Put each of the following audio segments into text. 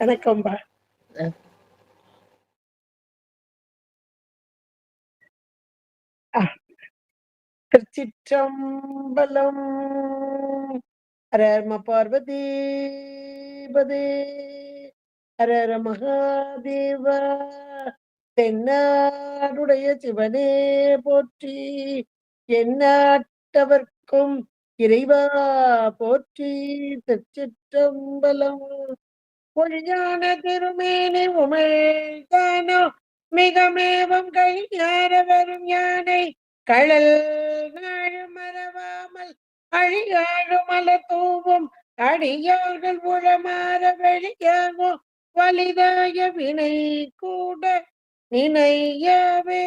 வணக்கம்பா. அ திருச்சிற்றம்பலம். ஹர நம பார்வதி பதே. ஹர ஹர மகாதேவா. தென்னாடுடைய சிவனே போற்றி. எந்நாட்டவர்க்கும் இறைவா போற்றி. திருச்சிற்றம்பலம். பொழிஞான திருமேனி உமிழ்தானோ மிகமேவும் கைஞான வரும் யானை கழல் நாழு மறவாமல் அழியாழு மலர் தூவும் அடியார்கள் உளமாற வெளியாகோ வலிதாய வினை கூட நினையவே.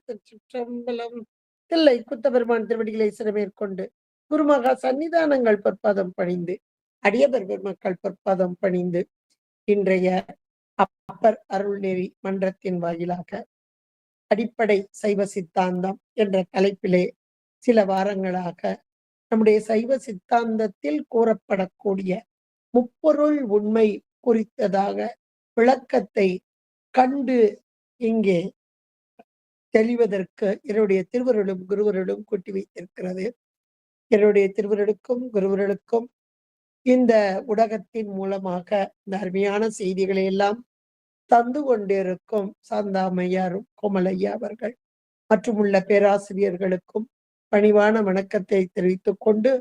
திருச்சிற்றம்பலம். தில்லை குத்தபெருமான் திருவடிகளை சிறமேற்கொண்டு குருமகா சன்னிதானங்கள் பொற்பாதம் பணிந்து அடியவர் பெருமக்கள் பொற்பாதம் பணிந்து இன்றைய அப்பர் அருள்நெறி மன்றத்தின் வாயிலாக அடிப்படை சைவ சித்தாந்தம் என்ற தலைப்பிலே சில வாரங்களாக நம்முடைய சைவ சித்தாந்தத்தில் கூறப்படக்கூடிய முப்பொருள் உண்மை குறித்ததாக விளக்கத்தை கண்டு இங்கே தெளிவதற்கு என்னுடைய திருவருளும் குருவருளும் கூட்டி வைத்திருக்கிறது. என்னுடைய திருவருளுக்கும் குருவருளுக்கும் இந்த ஊடகத்தின் மூலமாக இந்த அருமையான செய்திகளை எல்லாம் தந்து கொண்டிருக்கும் சாந்தாமையாரும் கோமலையா அவர்கள் மற்றும் உள்ள பேராசிரியர்களுக்கும் பணிவான வணக்கத்தை தெரிவித்துக் கொண்டு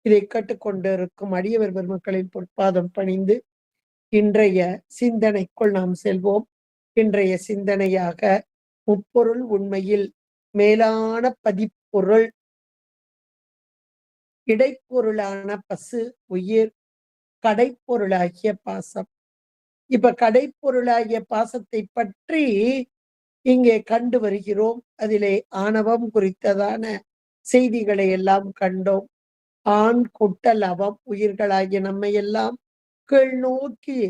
இதை கேட்டுக்கொண்டிருக்கும் அடியவர் பெருமக்களின் பொற்பாதம் பணிந்து இன்றைய சிந்தனைக்குள் நாம் செல்வோம். இன்றைய சிந்தனையாக முப்பொருள் உண்மையில் மேலான பதிப்பொருள் இடைப்பொருளான பசு உயிர் கடைப்பொருளாகிய பாசம். இப்ப கடைப்பொருளாகிய பாசத்தை பற்றி இங்கே கண்டு வருகிறோம். அதிலே ஆணவம் குறித்ததான செய்திகளை எல்லாம் கண்டோம். ஆண் குட்டல் அவம் உயிர்களாகிய நம்மை எல்லாம் கீழ் நோக்கி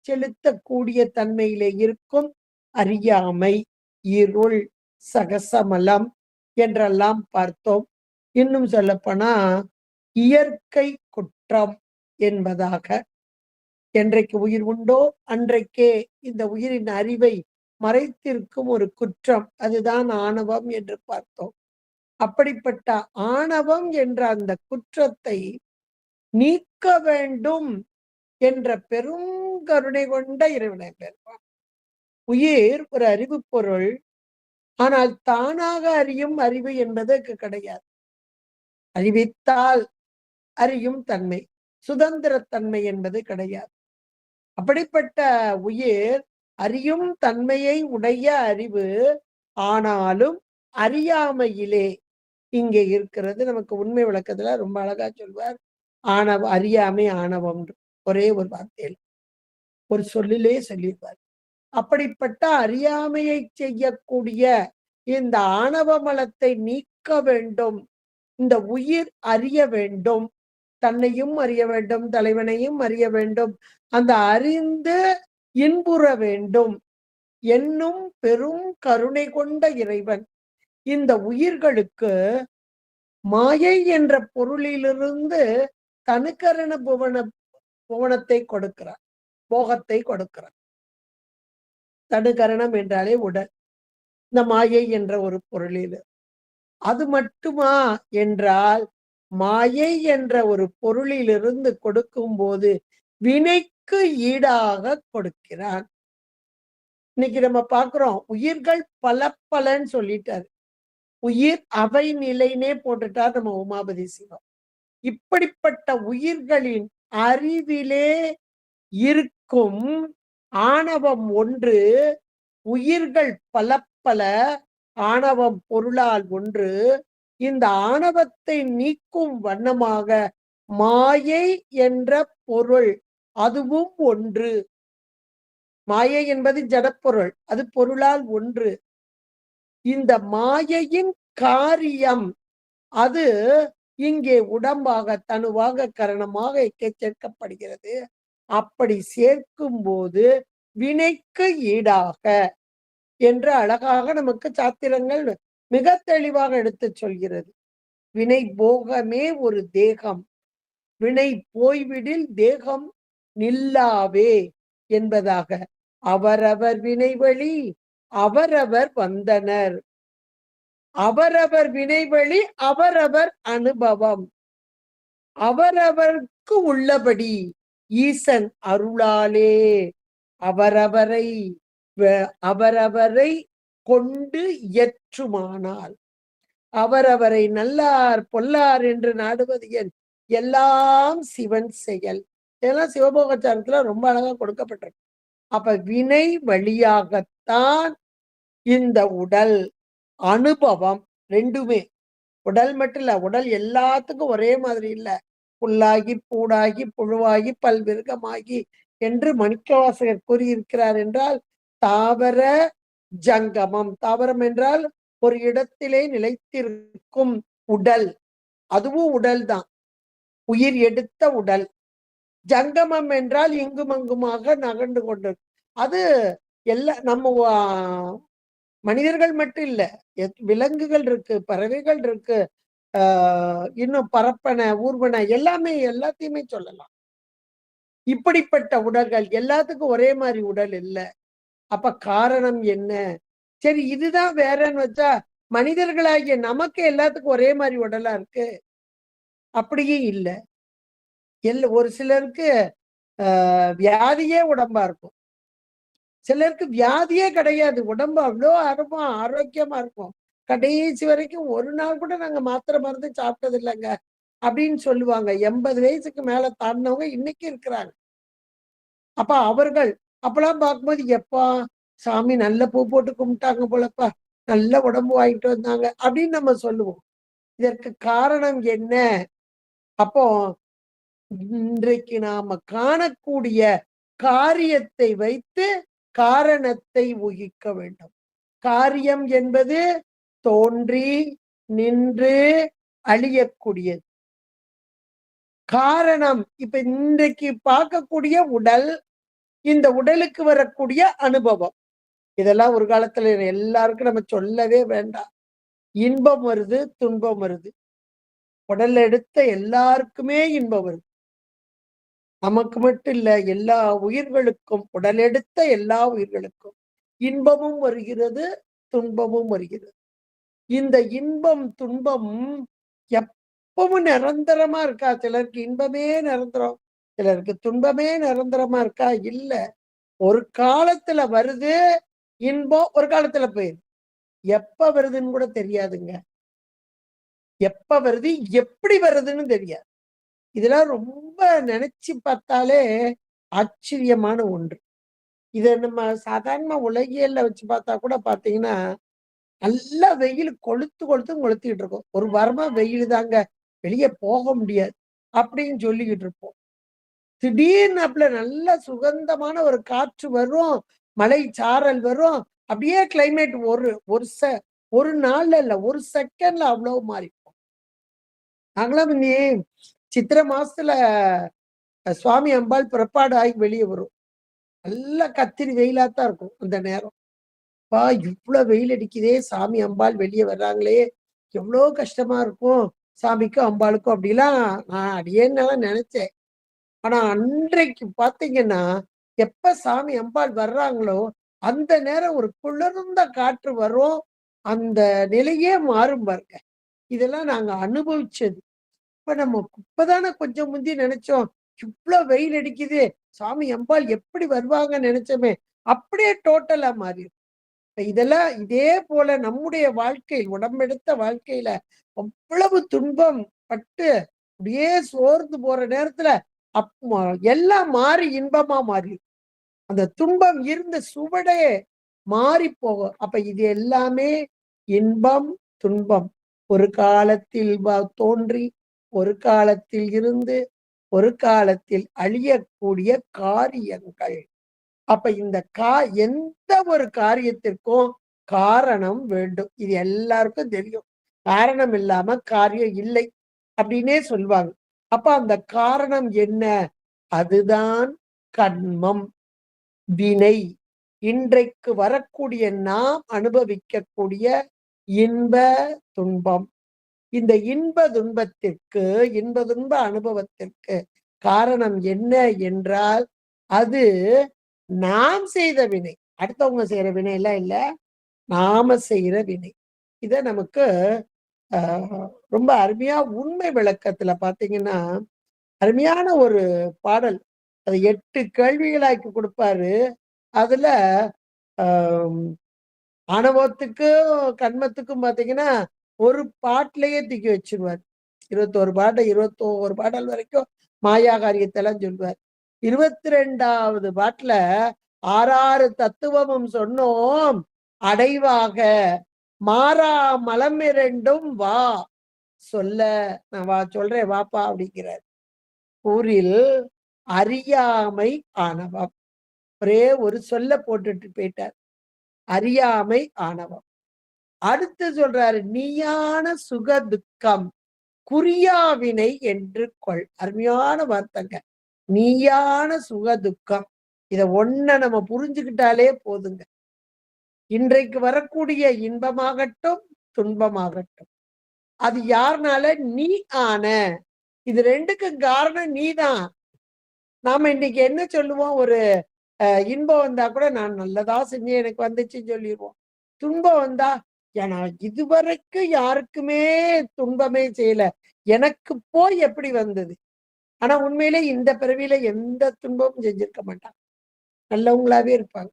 செலுத்தக்கூடிய தன்மையிலே இருக்கும் அறியாமை, இருள், சகசமலம் என்றெல்லாம் பார்த்தோம். இன்னும் சொல்லப்போனா இயற்கை குற்றம் என்பதாக, என்றைக்கு உயிர் உண்டோ அன்றைக்கே இந்த உயிரின் அறிவை மறைத்திருக்கும் ஒரு குற்றம், அதுதான் ஆணவம் என்று பார்த்தோம். அப்படிப்பட்ட ஆணவம் என்ற அந்த குற்றத்தை நீக்க வேண்டும் என்ற பெரும் கருணை கொண்ட இறைவனை பெறுவார். உயிர் ஒரு அறிவு பொருள், ஆனால் தானாக அறியும் அறிவு என்பதற்கு கிடையாது. அறிவித்தால் அறியும் தன்மை, சுதந்திரத்தன்மை என்பது கிடையாது. அப்படிப்பட்ட உயிர் அறியும் தன்மையை உடைய அறிவு, ஆனாலும் அறியாமையிலே இங்கே இருக்கிறது. நமக்கு உண்மை விளக்கத்துல ரொம்ப அழகா சொல்வார். அறியாமை ஆணவம் ஒரே ஒரு வார்த்தையில் ஒரு சொல்லிலே சொல்லிடுவார். அப்படிப்பட்ட அறியாமையை செய்யக்கூடிய இந்த ஆணவ மலத்தை நீக்க வேண்டும். இந்த உயிர் அறிய வேண்டும், தன்னையும் அறிய வேண்டும், தலைவனையும் அறிய வேண்டும், அந்த அறிந்து இன்புற வேண்டும் என்னும் பெரும் கருணை கொண்ட இறைவன் இந்த உயிர்களுக்கு மாயை என்ற பொருளிலிருந்து தனுக்கரண புவனத்தை கொடுக்கிறார், போகத்தை கொடுக்கிறார். தனுகரணம் என்றாலே உடல், இந்த மாயை என்ற ஒரு பொருளில். அது மட்டுமா என்றால், மாயை என்ற ஒரு பொருளிலிருந்து கொடுக்கும் போது வினைக்கு ஈடாக கொடுக்கிறான். இன்னைக்கு நம்ம பார்க்கிறோம், உயிர்கள் பல பலன்னு சொல்லிட்டாரு. உயிர் அவை நிலைனே போட்டுட்டார் நம்ம உமாபதி சிவம். இப்படிப்பட்ட உயிர்களின் அறிவிலே இருக்கும் ஆணவம் ஒன்று, உயிர்கள் பல பல, ஆணவம் பொருளால் ஒன்று. இந்த ஆணவத்தை நீக்கும் வண்ணமாக மாயை என்ற பொருள் அதுவும் ஒன்று. மாயை என்பது ஜடப்பொருள், அது பொருளால் ஒன்று. இந்த மாயையின் காரியம் அது இங்கே உடம்பாக, தனுவாக, கரணமாக சேர்க்கப்படுகிறது. அப்படி சேர்க்கும் போது வினைக்கு ஈடாக என்று அழகாக நமக்கு சாத்திரங்கள் மிக தெளிவாக எடுத்து சொல்கிறது. வினை போகமே ஒரு தேகம், வினை போய்விடில் தேகம் நில்லாவே என்பதாக அவரவர் வினைவழி அவரவர் வந்தனர். அவரவர் வினைவழி அவரவர் அனுபவம். அவரவர்க்கு உள்ளபடி ஈசன் அருளாலே அவரவரை அவரவரை கொண்டு இயற்றுமானால், அவரவரை நல்லார் பொல்லார் என்று நாடுவது என் எல்லாம் சிவன் செயல். இதெல்லாம் சிவபோகச்சாரத்துல ரொம்ப அழகா கொடுக்கப்பட்டிருக்கு. அப்ப வினை வழியாகத்தான் இந்த உடல் அனுபவம் ரெண்டுமே. உடல் மட்டும் இல்ல, உடல் எல்லாத்துக்கும் ஒரே மாதிரி இல்ல. புல்லாகி பூடாகி புழுவாகி பல்விருகமாகி என்று மாணிக்கவாசகர் கூறியிருக்கிறார் என்றால், தாவர ஜங்கமம். தாவரம் என்றால் ஒரு இடத்திலே நிலைத்திருக்கும் உடல், அதுவும் உடல் தான், உயிர் எடுத்த உடல். ஜங்கமம் என்றால் இங்கும் அங்குமாக நகர்ந்து கொண்டிருக்கும். அது எல்லா நம்ம மனிதர்கள் மட்டும் இல்ல, விலங்குகள் இருக்கு, பறவைகள் இருக்கு, இன்னும் பரப்பன ஊர்வன எல்லாமே, எல்லாத்தையுமே சொல்லலாம். இப்படிப்பட்ட உடல்கள் எல்லாத்துக்கும் ஒரே மாதிரி உடல் இல்ல. அப்ப காரணம் என்ன? சரி, இதுதான் வேறன்னு வச்சா மனிதர்களாகிய நமக்கு எல்லாத்துக்கும் ஒரே மாதிரி உடலா இருக்கு? அப்படியே இல்ல. ஒரு சிலருக்கு வியாதியே உடம்பா இருக்கும், சிலருக்கு வியாதியே கிடையாது, உடம்பு அவ்வளோ ஆரோக்கியமா இருக்கும். கடைசி வரைக்கும் ஒரு நாள் கூட நாங்க மாத்திரை மருந்து சாப்பிட்டது இல்லைங்க அப்படின்னு சொல்லுவாங்க. 80 வயசுக்கு மேல தாண்டினவங்க இன்னைக்கு இருக்கிறாங்க. அப்ப அவர்கள் அப்பெல்லாம் பார்க்கும்போது, எப்பா சாமி நல்ல பூ போட்டு கும்பிட்டாங்க போலப்பா, நல்ல உடம்பு வாங்கிட்டு வந்தாங்க அப்படின்னு நம்ம சொல்லுவோம். இதற்கு காரணம் என்ன? அப்போ இன்றைக்கு நாம காணக்கூடிய காரியத்தை வைத்து காரணத்தை ஊகிக்க வேண்டும். காரியம் என்பது தோன்றி நின்று அழியக்கூடியது. காரணம் இப்ப இன்றைக்கு பார்க்கக்கூடிய உடல், இந்த உடலுக்கு வரக்கூடிய அனுபவம், இதெல்லாம் ஒரு காலத்துல எல்லாருக்கும் நம்ம சொல்லவே வேண்டாம். இன்பம் வருது, துன்பம் வருது. உடல் எடுத்த எல்லாருக்குமே இன்பம் வருது. நமக்கு மட்டும் இல்ல, எல்லா உயிர்களுக்கும், உடல் எடுத்த எல்லா உயிர்களுக்கும் இன்பமும் வருகிறது, துன்பமும் வருகிறது. இந்த இன்பம் துன்பம் எப்பவும் நிரந்தரமா இருக்கா? சிலருக்கு இன்பமே நிரந்தரம், சிலருக்கு துன்பமே நிரந்தரமா இருக்கா? இல்ல. ஒரு காலத்துல வருது இன்பம், ஒரு காலத்துல போயிரு. எப்ப வருதுன்னு கூட தெரியாதுங்க. எப்ப வருது, எப்படி வருதுன்னு தெரியாது. இதெல்லாம் ரொம்ப நினைச்சு பார்த்தாலே ஆச்சரியமான ஒன்று. இத நம்ம சாதாரண உலகியல்ல வச்சு பார்த்தா கூட பாத்தீங்கன்னா, நல்லா வெயில் கொளுத்து கொளுத்து கொளுத்திக்கிட்டு இருக்கும். ஒரு வாரமா வெயில் தாங்க, வெளியே போக முடியாது அப்படின்னு சொல்லிக்கிட்டு இருப்போம். திடீர்னு அப்பல நல்ல சுகந்தமான ஒரு காற்று வரும், மழை சாரல் வரும். அப்படியே கிளைமேட் ஒரு ஒரு ஒரு நாள்ல இல்ல, ஒரு செகண்ட்ல அவ்வளவு மாறிப்போம். நாங்களாம் நீ சித்திரை மாசத்துல சுவாமி அம்பாள் புறப்பாடு ஆகி வெளியே வரும். நல்லா கத்திரி வெயிலாத்தான் இருக்கும் அந்த நேரம். பா இவ்வளவு வெயில் அடிக்குதே, சாமி அம்பாள் வெளியே வர்றாங்களே, எவ்வளவு கஷ்டமா இருக்கும் சாமிக்கும் அம்பாளுக்கும் அப்படிலாம் நான் அடியேன்னெல்லாம் நினைச்சேன். ஆனா அன்றைக்கு பாத்தீங்கன்னா, எப்ப சாமி அம்பாள் வர்றாங்களோ அந்த நேரம் ஒரு குளிர்ந்த காற்று வரும். அந்த நிலையே மாறும் பாருங்க. இதெல்லாம் நாங்க அனுபவிச்சது. இப்ப நம்ம இப்பதானே கொஞ்சம் முந்தி நினைச்சோம், இவ்வளவு வெயில் அடிக்குது, சாமி அம்பாள் எப்படி வருவாங்கன்னு நினைச்சோமே, அப்படியே டோட்டலா மாறி. இதெல்லாம் இதே போல நம்முடைய வாழ்க்கையில், உடம்பெடுத்த வாழ்க்கையில அவ்வளவு துன்பம் பட்டு அப்படியே சோர்ந்து போற நேரத்துல எல்லாம் மாறி இன்பமா மாறி, அந்த துன்பம் இருந்த சுவடே மாறி போகும். அப்ப இது எல்லாமே இன்பம் துன்பம் ஒரு காலத்தில் தோன்றி, ஒரு காலத்தில் இருந்து, ஒரு காலத்தில் அழியக்கூடிய காரியங்கள். அப்ப இந்த எந்த ஒரு காரியத்திற்கும் காரணம் வேண்டும். இது எல்லாருக்கும் தெரியும். காரணம் இல்லாம காரியம் இல்லை அப்படின்னே சொல்லுவாங்க. அப்ப அந்த காரணம் என்ன? அதுதான் கண்மம், வினை. இன்றைக்கு வரக்கூடிய நாம் அனுபவிக்கக்கூடிய இன்ப துன்பம். இந்த இன்ப துன்ப அனுபவத்திற்கு காரணம் என்ன என்றால், அது நாம் செய்த வினை. அடுத்தவங்க செய்ற வினைலாம் இல்ல. நாம செய்ற வினை. இத நமக்கு அ ரொம்ப அருமையா உண்மை விளக்கத்துல பார்த்தீங்கன்னா, அருமையான ஒரு பாடல். அது 8 கேள்விகளாக்கி குடுப்பாரு. அதுல அ ஆணவத்துக்கும், கன்மத்துக்கும் பார்த்தீங்கன்னா, ஒரு பாட்டுலயே தூக்கி வச்சுருவாரு. 21 பாட்டு 21 பாடல் வரைக்கும் மாயா காரியத்தெல்லாம் சொல்லுவார். 22வது பாட்டுல 6 தத்துவமும் சொன்னோம் அடைவாக மாறா மலம் இரண்டும் வா சொல்ல நான் சொல்றேன் வாப்பா அப்படிங்கிறார். ஊரில் அறியாமை ஆணவம். ஒரே ஒரு சொல்ல போட்டுட்டு போயிட்டார். அறியாமை ஆணவம். அடுத்து சொல்றாரு நீயான சுக துக்கம் குறியாவினை என்று கொள். அருமையான வார்த்தைங்க. நீயான சுக துக்கம். இத ஒண்ண நம்ம புரிஞ்சுக்கிட்டாலே போதுங்க. இன்றைக்கு வரக்கூடிய இன்பமாகட்டும், துன்பமாகட்டும். அது யார்னால? நீ ஆன. இது 2க்கும் காரணம் நீதான். நாம இன்னைக்கு என்ன சொல்லுவோம்? ஒரு இன்பம் வந்தா கூட நான் நல்லதா செஞ்சேன் எனக்கு வந்துச்சுன்னு சொல்லிருவோம். துன்பம் வந்தா, நான் இதுவரைக்கும் யாருக்குமே துன்பமே செய்யல. எனக்கு போய் எப்படி வந்தது? ஆனா உண்மையிலே இந்த பிறவியில எந்த துன்பமும் செஞ்சிருக்க மாட்டாங்க. நல்லவங்களாவே இருப்பாங்க.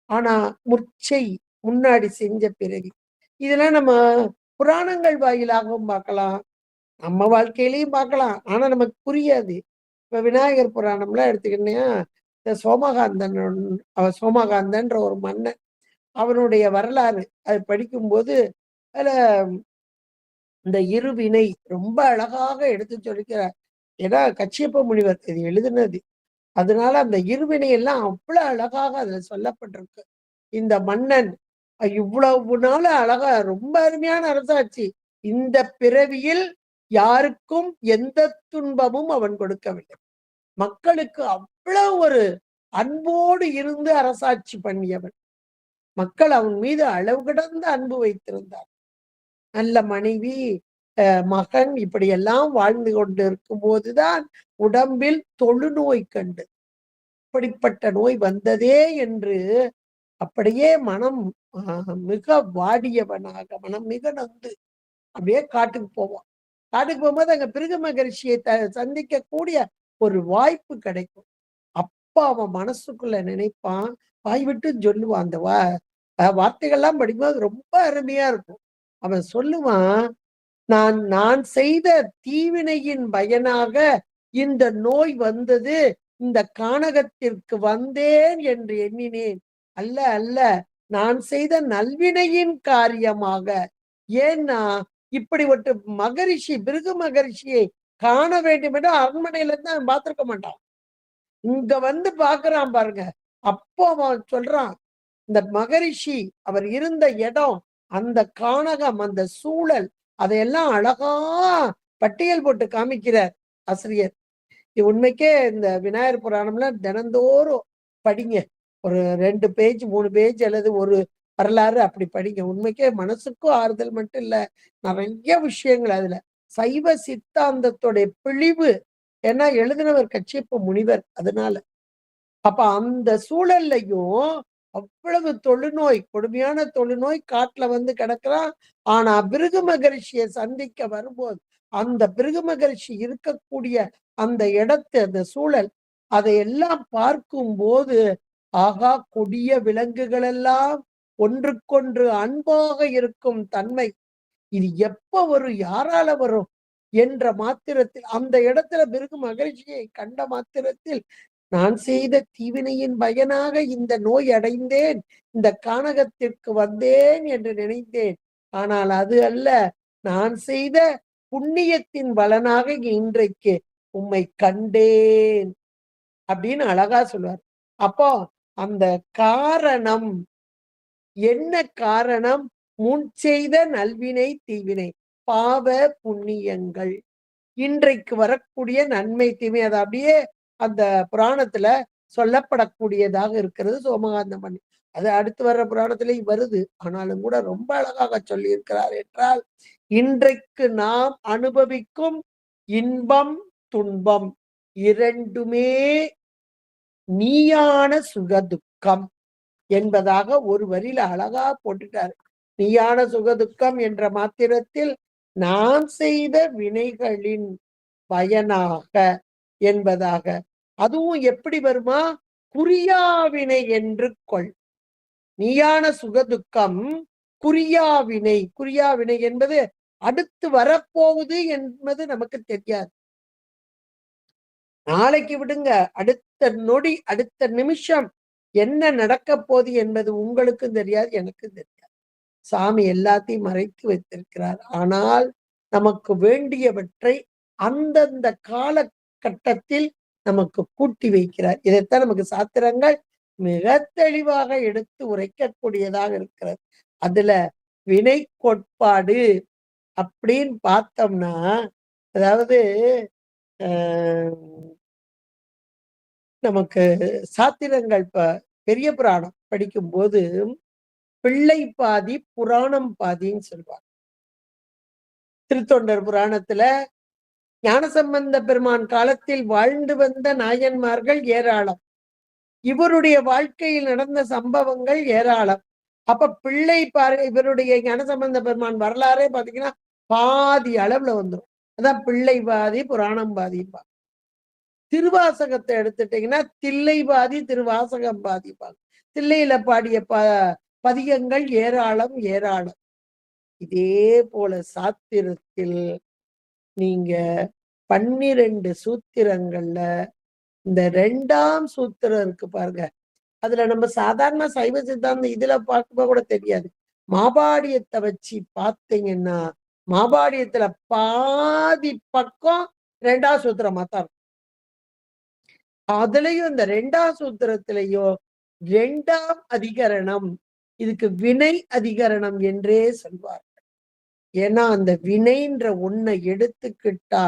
ஆனா முர்ச்சை முன்னாடி செஞ்ச பிறவி. இதெல்லாம் நம்ம புராணங்கள் வாயிலாகவும் பார்க்கலாம். நம்ம வாழ்க்கையிலயும் பார்க்கலாம். ஆனா நமக்கு புரியாது. இப்ப விநாயகர் புராணம்லாம் எடுத்துக்கிட்டீங்கன்னா, இந்த சோமகாந்தன் சோமகாந்தன்ற ஒரு மன்னன். அவனுடைய வரலாறு அது படிக்கும்போது, அதுல இந்த இருவினை ரொம்ப அழகாக எடுத்து சொல்லிக்கிறார். ஏன்னா கச்சியப்ப முனிவர் இது எழுதினது. அதனால அந்த இருவினை எல்லாம் அவ்வளவு அழகாக அதுல சொல்லப்பட்டிருக்கு. இந்த மன்னன் இவ்வளவு நாள் அழகா ரொம்ப அருமையான அரசாட்சி. இந்த பிறவியில் யாருக்கும் எந்த துன்பமும் அவன் கொடுக்கவில்லை. மக்களுக்கு அவ்வளவு ஒரு அன்போடு இருந்து அரசாட்சி பண்ணியவன். மக்கள் அவன் மீது அளவு கடந்த அன்பு வைத்திருந்தார். நல்ல மனைவி, மகன் இப்படியெல்லாம் வாழ்ந்து கொண்டிருக்கும் போதுதான் உடம்பில் தொழுநோய் கண்டு இப்படிப்பட்ட நோய் வந்ததே என்று அப்படியே மனம் மிக வாடியவனாக மனம் மிக நொந்து அப்படியே காட்டுக்கு போவான். காட்டுக்கு போகும்போது அங்க பிருகு மகரிஷியை சந்திக்கக்கூடிய ஒரு வாய்ப்பு கிடைக்கும். அப்ப அவன் மனசுக்குள்ள நினைப்பான், வாய் விட்டு சொல்லுவான். அந்த வார்த்தைகள்லாம் படிக்கும்போது ரொம்ப அருமையா இருக்கும். அவன் சொல்லுவான், நான் நான் செய்த தீவினையின் பயனாக இந்த நோய் வந்தது. இந்த கானகத்திற்கு வந்தேன் என்று எண்ணினேன். அல்ல, அல்ல. நான் செய்த நல்வினையின் காரியமாக. ஏன்னா, இப்படி ஒரு மகரிஷி, பிருகு மகரிஷியை காண வேண்டும் என்று அரண்மனையில இருந்து அவன் பார்த்திருக்க மாட்டான். இங்க வந்து பார்க்கிறான் பாருங்க. அப்போ அவன் சொல்றான், இந்த மகரிஷி அவர் இருந்த இடம், அந்த கானகம், அந்த சூழல், அதையெல்லாம் அழகா பட்டியல் போட்டு காமிக்கிறார் ஆசிரியர். உண்மைக்கே இந்த விநாயகர் புராணம்ல தினந்தோறும் படிங்க. ஒரு 2 பேஜ் 3 பேஜ் அல்லது ஒரு வரலாறு அப்படி படிங்க. உண்மைக்கே மனசுக்கும் ஆறுதல் மட்டும் இல்ல, நிறைய விஷயங்கள் அதுல. சைவ சித்தாந்தத்தோடைய பிழிவு. ஏன்னா எழுதினவர் கச்சியப்ப முனிவர். அதனால. அப்ப அந்த சூழல்லையும் அவ்வளவு தொழுநோய், கொடுமையான தொழுநோய் காட்டுல வந்து கிடக்குறான். ஆனா பிருகு மகரிஷிய சந்திக்க வரும்போது, அந்த பிருகு மகரிஷி இருக்கக்கூடிய அந்த இடத்து அந்த சூழல், அதையெல்லாம் பார்க்கும்போது, ஆகா கொடிய விலங்குகள் எல்லாம் ஒன்றுக்கொன்று அன்பாக இருக்கும் தன்மை. இது எப்ப வரும்? யாரால வரும்? என்ற மாத்திரத்தில் அந்த இடத்துல பிருகு மகரிஷியை கண்ட மாத்திரத்தில் நான் செய்த தீவினையின் பயனாக இந்த நோய் அடைந்தேன். இந்த கானகத்திற்கு வந்தேன் என்று நினைத்தேன். ஆனால் அது அல்ல. நான் செய்த புண்ணியத்தின் பலனாக இன்றைக்கு உம்மை கண்டேன். அப்படின்னு அழகா சொல்லுவார். அப்போ அந்த காரணம் என்ன காரணம்? முன் செய்த நல்வினை, தீவினை, பாவ புண்ணியங்கள். இன்றைக்கு வரக்கூடிய நன்மை, தீமை அது அப்படியே அந்த புராணத்துல சொல்லப்படக்கூடியதாக இருக்கிறது சோமகாந்த மணி. அது அடுத்து வர்ற புராணத்திலேயும் வருது. ஆனாலும் கூட ரொம்ப அழகாக சொல்லியிருக்கிறார் என்றால், இன்றைக்கு நாம் அனுபவிக்கும் இன்பம், துன்பம் இரண்டுமே நீயான சுகதுக்கம் என்பதாக ஒரு வரியில அழகா போட்டுட்டாரு. நீயான சுகதுக்கம் என்ற மாத்திரத்தில் நாம் செய்த வினைகளின் பயனாக என்பதாக. அதுவும் எப்படி வருமா? குறியாவினை என்று கொள். நீயான சுகதுக்கம் குறியாவினை. குறியாவினை என்பது அடுத்து வரப்போகுது என்பது நமக்கு தெரியாது. நாளைக்கு விடுங்க, அடுத்த நொடி, அடுத்த நிமிஷம் என்ன நடக்க போகுது என்பது உங்களுக்கும் தெரியாது, எனக்கும் தெரியாது. சாமி எல்லாத்தையும் மறைத்து வைத்திருக்கிறார். ஆனால் நமக்கு வேண்டியவற்றை அந்தந்த காலகட்டத்தில் நமக்கு கூட்டி வைக்கிறார். இதைத்தான் நமக்கு சாத்திரங்கள் மிக தெளிவாக எடுத்து உரைக்கக்கூடியதாக இருக்கிறது. அதுல வினை கோட்பாடு அப்படின்னு பார்த்தோம்னா, அதாவது நமக்கு சாத்திரங்கள் பெரிய புராணம் படிக்கும்போது பிள்ளை பாதி புராணம் பாதின்னு சொல்லுவாங்க. திருத்தொண்டர் புராணத்துல ஞானசம்பந்த பெருமான் காலத்தில் வாழ்ந்து வந்த நாயன்மார்கள் ஏராளம். இவருடைய வாழ்க்கையில் நடந்த சம்பவங்கள் ஏராளம். அப்ப பிள்ளை இவருடைய ஞானசம்பந்த பெருமான் வரலாறே பாத்தீங்கன்னா பாதி அளவுல வந்துடும். அதான் பிள்ளை பாதி புராணம் பாதிப்பா. திருவாசகத்தை எடுத்துட்டீங்கன்னா தில்லை பாதி திருவாசகம் பாதிப்பாங்க. தில்லையில பாடிய பதிகங்கள் ஏராளம் ஏராளம். இதே போல சாத்திரத்தில் நீங்க 12 சூத்திரங்கள்ல இந்த 2ஆம் சூத்திரம் இருக்கு பாருங்க. அதுல நம்ம சாதாரண சைவ சித்தாந்தம் இதுல பார்க்கும்போது கூட தெரியாது. மாபாடியத்தை வச்சு பார்த்தீங்கன்னா மாபாடியத்துல பாதி பக்கம் 2ஆம் சூத்திரமா தான் இருக்கும். அதுலயும் இந்த 2ஆம் சூத்திரத்திலையும் 2ஆம் அதிகரணம், இதுக்கு வினை அதிகரணம் என்றே சொல்வார். ஏன்னா அந்த வினைன்ற ஒன்னை எடுத்துக்கிட்டா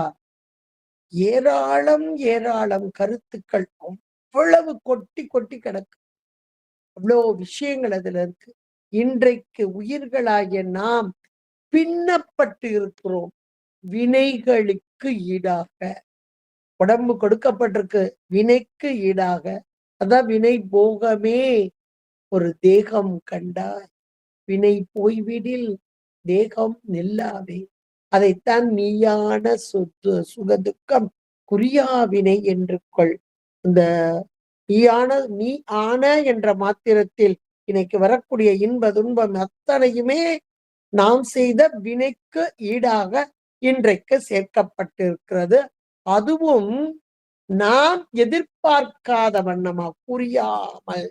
ஏராளம் ஏராளம் கருத்துக்கள் அவ்வளவு கொட்டி கொட்டி கிடக்கு. அவ்வளவு விஷயங்கள் அதுல இருக்கு. இன்றைக்கு உயிர்களாகிய நாம் பின்னப்பட்டு இருக்கிறோம் வினைகளுக்கு ஈடாக. உடம்பு கொடுக்கப்பட்டிருக்கு வினைக்கு ஈடாக. அதான் வினை போகமே ஒரு தேகம் கண்டாய், வினை போய்விடில் தேகம் நில்லாவே. அதைத்தான் நீயான சுகதுக்கம் குறியாவினை என்று கொள். இந்த நீ ஆன என்ற மாத்திரத்தில் இன்னைக்கு வரக்கூடிய இன்ப துன்பம் அத்தனையுமே நாம் செய்த வினைக்கு ஈடாக இன்றைக்கு சேர்க்கப்பட்டிருக்கிறது. அதுவும் நாம் எதிர்பார்க்காத வண்ணமா புரியாமல்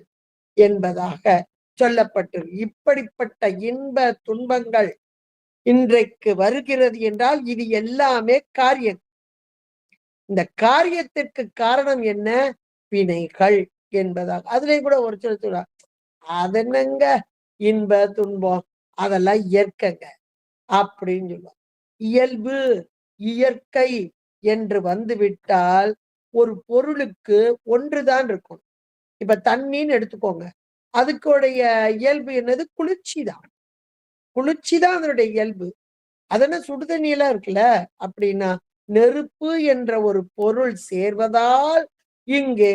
என்பதாக சொல்லப்பட்டு இப்படிப்பட்ட இன்ப துன்பங்கள் இன்றைக்கு வருகிறது என்றால் இது எல்லாமே காரியம். இந்த காரியத்திற்கு காரணம் என்ன? வினைகள் என்பதாக. அதுலயும் கூட ஒரு சொல்ல அது என்னங்க இன்ப துன்பம் அதெல்லாம் இயற்கைங்க அப்படின்னு சொல்லுவாங்க. இயல்பு இயற்கை என்று வந்துவிட்டால் ஒரு பொருளுக்கு ஒன்றுதான் இருக்கும். இப்ப தண்ணின்னு எடுத்துக்கோங்க, அதுக்குடைய இயல்பு என்னது? குளிர்ச்சி தான். குளிர்ச்சி தான் அதனுடைய இயல்பு. அதென்ன சுடுதண்ணியெல்லாம் இருக்குல்ல அப்படின்னா நெருப்பு என்ற ஒரு பொருள் சேர்வதால் இங்கே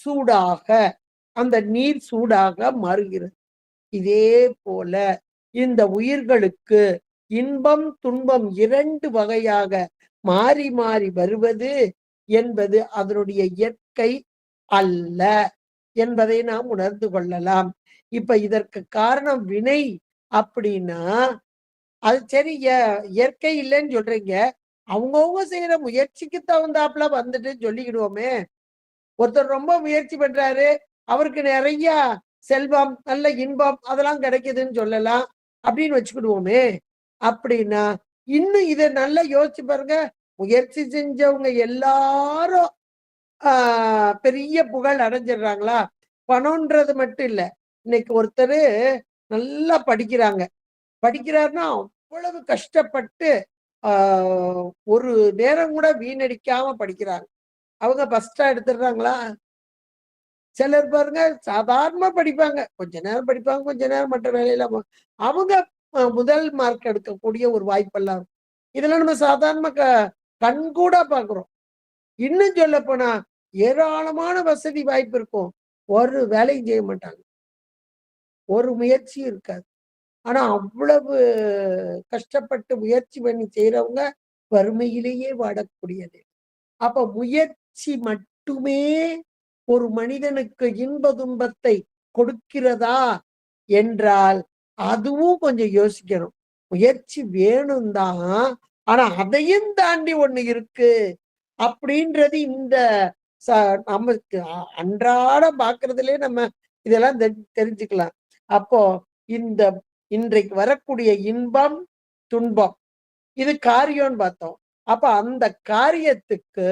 சூடாக அந்த நீர் சூடாக மாறுகிறது. இதே போல இந்த உயிர்களுக்கு இன்பம் துன்பம் 2 வகையாக மாறி மாறி வருவது என்பது அதனுடைய இயற்கை அல்ல என்பதை நாம் உணர்ந்து கொள்ளலாம். இப்ப இதற்கு காரணம் வினை அப்படின்னா அது சரி, இயற்கை இல்லைன்னு சொல்றீங்க, அவங்கவுங்க செய்யற முயற்சிக்கு தகுந்தாப்புல வந்துட்டு சொல்லிக்கிடுவோமே. ஒருத்தர் ரொம்ப முயற்சி பண்றாரு, அவருக்கு நிறைய செல்வம் நல்ல இன்பம் அதெல்லாம் கிடைக்குதுன்னு சொல்லலாம் அப்படின்னு வச்சுக்கிடுவோமே. அப்படின்னா இன்னும் இதை நல்லா யோசிச்சு பாருங்க. முயற்சி செஞ்சவங்க எல்லாரும் பெரிய புகழ் அடைஞ்சிடுறாங்களா? பணம்ன்றது மட்டும் இல்ல. இன்னைக்கு ஒருத்தர் நல்லா படிக்கிறாங்க, படிக்கிறாருன்னா அவ்வளவு கஷ்டப்பட்டு ஒரு நேரம் கூட வீணடிக்காம படிக்கிறாங்க. அவங்க ஃபர்ஸ்டா எடுத்துடுறாங்களா? சிலர் பாருங்க சாதாரணமா படிப்பாங்க, கொஞ்ச நேரம் படிப்பாங்க, கொஞ்ச நேரம் மற்ற வேலையில அவங்க முதல் மார்க் எடுக்கக்கூடிய ஒரு வாய்ப்பெல்லாம் இருக்கும். இதெல்லாம் நம்ம சாதாரண கண்கூடா பாக்குறோம். இன்னும் சொல்ல போனா ஏராளமான வசதி வாய்ப்பு இருக்கும், ஒரு வேலையும் செய்ய மாட்டாங்க, ஒரு முயற்சியும் இருக்காது. ஆனா அவ்வளவு கஷ்டப்பட்டு முயற்சி பண்ணி செய்யறவங்க வறுமையிலேயே வாடக்கூடியது. அப்ப முயற்சி மட்டுமே ஒரு மனிதனுக்கு இன்ப துன்பத்தை கொடுக்கிறதா என்றால் அதுவும் கொஞ்சம் யோசிக்கணும். முயற்சி வேணும் தான், ஆனா அதையும் தாண்டி ஒண்ணு இருக்கு அப்படின்றது இந்த நமக்கு அன்றாட பாக்குறதுலயே நம்ம இதெல்லாம் தெரிஞ்சுக்கலாம். அப்போ இந்த இன்றைக்கு வரக்கூடிய இன்பம் துன்பம் இது காரியம்னு பார்த்தோம். அப்ப அந்த காரியத்துக்கு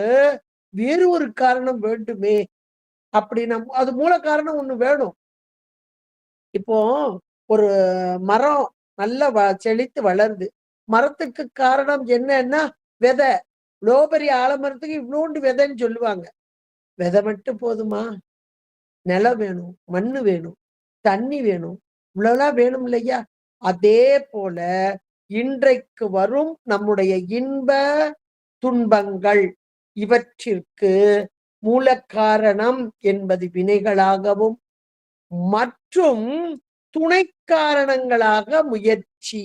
வேறு ஒரு காரணம் வேண்டுமே அப்படின்னா அது மூல காரணம் ஒண்ணு வேணும். இப்போ ஒரு மரம் நல்லா செழித்து வளருது. மரத்துக்கு காரணம் என்னன்னா விதை. இவ்வளோ பெரிய ஆலமரத்துக்கு இவ்வளோண்டு விதைன்னு சொல்லுவாங்க. விதை மட்டும் போதுமா? நிலம் வேணும், மண்ணு வேணும், தண்ணி வேணும், இவ்வளவுலாம் வேணும் இல்லையா? அதே போல இன்றைக்கு வரும் நம்முடைய இன்ப துன்பங்கள் இவற்றிற்கு மூல காரணம் என்பது வினைகளாகவும் மற்றும் துணை காரணங்களாக முயற்சி.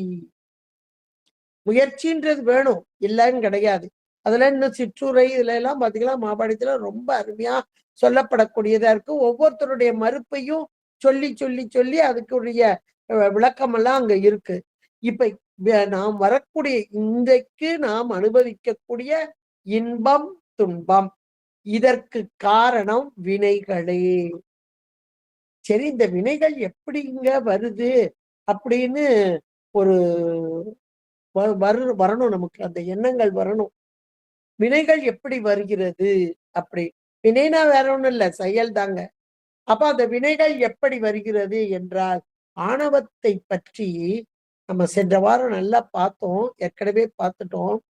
முயற்சின்றது வேணும், இல்லைன்னு கிடையாது. அதுல இன்னும் சிற்றுரை இதுல எல்லாம் பாத்தீங்கன்னா மாபாடியத்துல ரொம்ப அருமையா சொல்லப்படக்கூடியதா இருக்கு. ஒவ்வொருத்தருடைய மறுப்பையும் சொல்லி சொல்லி சொல்லி அதுக்குரிய விளக்கம் எல்லாம் அங்க இருக்கு. இப்ப நாம் வரக்கூடிய இன்றைக்கு நாம் அனுபவிக்கக்கூடிய இன்பம் துன்பம் இதற்கு காரணம் வினைகளே. சரி, இந்த வினைகள் எப்படிங்க வருது அப்படின்னு ஒரு வரணும், நமக்கு அந்த எண்ணங்கள் வரணும். வினைகள் எப்படி வருகிறது அப்படி? வினைனா வேற ஒண்ணும் இல்ல, செயல் தாங்க. அப்ப அந்த வினைகள் எப்படி வருகிறது என்றால் ஆணவத்தை பற்றி நம்ம சென்ற வாரம் நல்லா பார்த்தோம், ஏற்கனவே பார்த்துட்டோம்.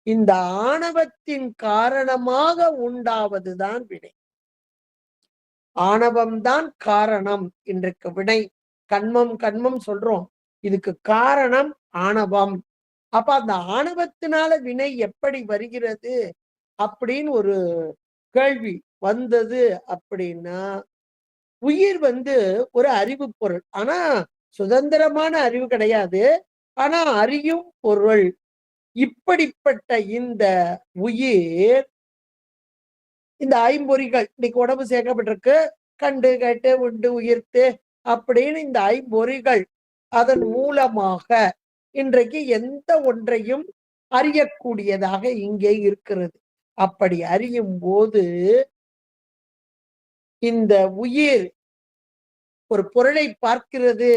இந்த ஆணவத்தின் காரணமாக உண்டாவதுதான் வினை. ஆணவம்தான் காரணம். இன்றைக்கு வினை கண்மம் கண்மம் சொல்றோம், இதுக்கு காரணம் ஆணவம். அப்ப அந்த ஆணவத்தினால வினை எப்படி வருகிறது அப்படின்னு ஒரு கேள்வி வந்தது அப்படின்னா, உயிர் ஒரு அறிவு பொருள். ஆனா சுதந்திரமான அறிவு கிடையாது. ஆனா அறியும் பொருள். இப்படிப்பட்ட இந்த உயிர் இந்த ஐம்பொறிகள் இன்னைக்கு உடம்பு சேர்க்கப்பட்டிருக்கு. கண்டு கேட்டு உண்டு உயிர்த்து அப்படின்னு இந்த ஐம்பொறிகள் அதன் மூலமாக இன்றைக்கு எந்த ஒன்றையும் அறியக்கூடியதாக இங்கே இருக்கிறது. அப்படி அறியும் போது இந்த உயிர் ஒரு பொருளை பார்க்கிறது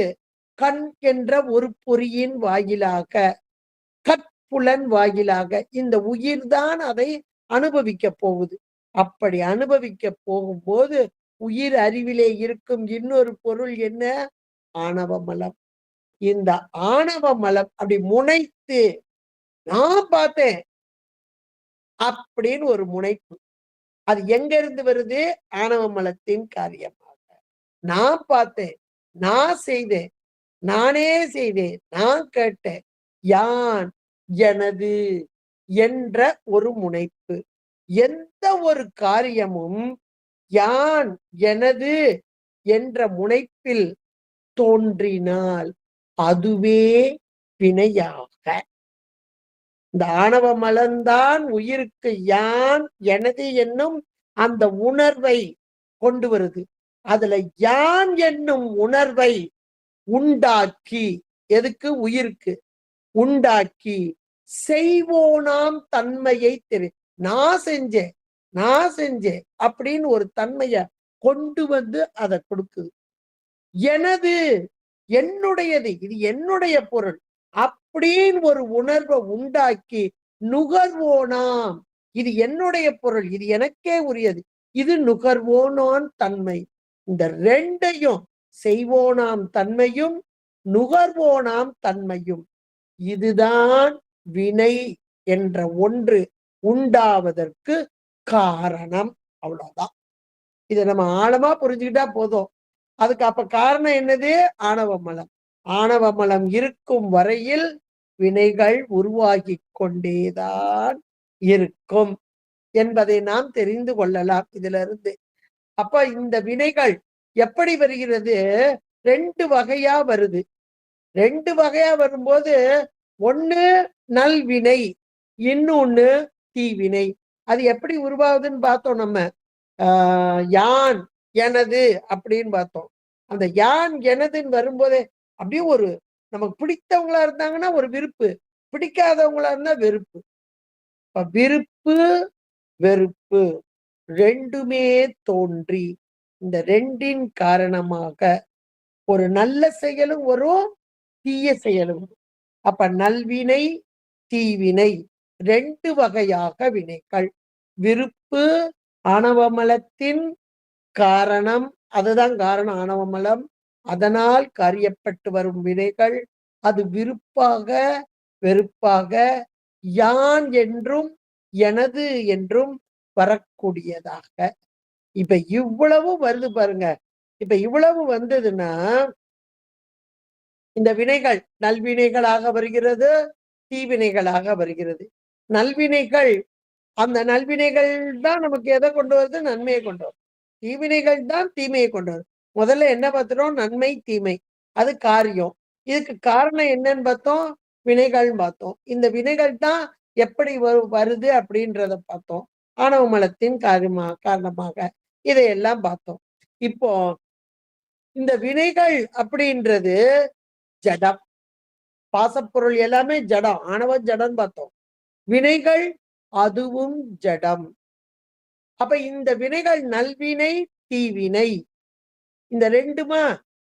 கண் என்ற ஒரு பொறியின் வாயிலாக, கற்புலன் வாயிலாக. இந்த உயிர்தான் அதை அனுபவிக்க போகுது. அப்படி அனுபவிக்க போகும்போது உயிர் அறிவிலே இருக்கும் இன்னொரு பொருள் என்ன? ஆணவ மலம். இந்த ஆணவ மலம் அப்படி முனைத்து நான் பார்த்தேன் அப்படின்னு ஒரு முனைப்பு. அது எங்க இருந்து வருது? ஆணவ மலத்தின் காரியமாக. நான் பார்த்தேன், நான் செய்தேன், நானே செய்தேன், நான் கேட்டேன், யான் எனது என்ற ஒரு முனைப்பு. எந்த ஒரு காரியமும் யான் எனது என்ற முனைப்பில் தோன்றினால் அதுவே வினையாக. இந்த ஆணவ மலம்தான் உயிருக்கு யான் எனது என்னும் அந்த உணர்வை கொண்டு வருது. அதுல யான் என்னும் உணர்வை உண்டாக்கி, எதுக்கு? உயிருக்கு உண்டாக்கி செய்வோனாம் தன்மையை நான் செஞ்சேன், நான் செஞ்சேன் அப்படின்னு ஒரு தன்மைய கொண்டு அதை கொடுக்குது. எனது, என்னுடையது, இது என்னுடைய பொருள் அப்படின்னு ஒரு உணர்வை உண்டாக்கி நுகர்வோனாம், இது என்னுடைய பொருள், இது எனக்கே உரியது, இது நுகர்வோனான் தன்மை. இந்த ரெண்டையும் செய்வோனாம் தன்மையும் நுகர்வோனாம் தன்மையும் இதுதான் வினை என்ற ஒன்று உண்டாவதற்கு காரணம். அவ்வளவுதான். இதை நம்ம ஆழமா புரிஞ்சுக்கிட்டா போதும். அதுக்கு அப்ப காரணம் என்னது? ஆணவ மலம். ஆணவ மலம் இருக்கும் வரையில் வினைகள் உருவாகி கொண்டேதான் இருக்கும். என்பதை நாம் தெரிந்து கொள்ளலாம் இதுல இருந்து. அப்ப இந்த வினைகள் எப்படி வருகிறது? 2 வகையா வருது. 2 வகையா வரும்போது, ஒண்ணு நல்வினை, இன்னொன்னு தீவினை. அது எப்படி உருவாகுதுன்னு பார்த்தோம் நம்ம. யான், எனது அப்படின்னு பார்த்தோம். அந்த யான், எனதுன்னு வரும்போதே அப்படியே ஒரு நமக்கு பிடித்தவங்களா இருந்தாங்கன்னா ஒரு விருப்பு, பிடிக்காதவங்களா இருந்தா வெறுப்பு. இப்ப விருப்பு, வெறுப்பு 2மே தோன்றி, இந்த 2ன் காரணமாக ஒரு நல்ல செயலும் வரும், தீய செயலும் வரும். அப்ப நல்வினை, தீவினை 2 வகையாக வினைகள். விருப்பு ஆணவமலத்தின் காரணம், அதுதான் காரணம் ஆணவமலம். அதனால் காரியப்பட்டு வரும் வினைகள். அது விருப்பாக, வெறுப்பாக, யான் என்றும், எனது என்றும் வரக்கூடியதாக. இப்ப இவ்வளவு வருது பாருங்க. இப்ப இவ்வளவு வந்ததுன்னா, இந்த வினைகள் நல்வினைகளாக வருகிறது, தீவினைகளாக வருகிறது. நல்வினைகள், அந்த நல்வினைகள் தான் நமக்கு எதை கொண்டு வருது? நன்மையை கொண்டு வரும். தீவினைகள் தான் தீமையை கொண்டு வரும். முதல்ல என்ன பார்த்தோம்? நன்மை, தீமை. அது காரியம். இதுக்கு காரணம் என்னன்னு பார்த்தோம்? வினைகள் பார்த்தோம். இந்த வினைகள் தான் எப்படி வருது அப்படின்றத பார்த்தோம். ஆணவ மலத்தின் காரணமாக இதையெல்லாம் பார்த்தோம். இப்போ இந்த வினைகள் அப்படின்றது ஜடம். பாசப்பொருள் எல்லாமே ஜடம். ஆணவம் ஜடம் பார்த்தோம். வினைகள் அதுவும் ஜடம். அப்ப இந்த வினைகள் நல்வினை, தீவினை இந்த 2மா,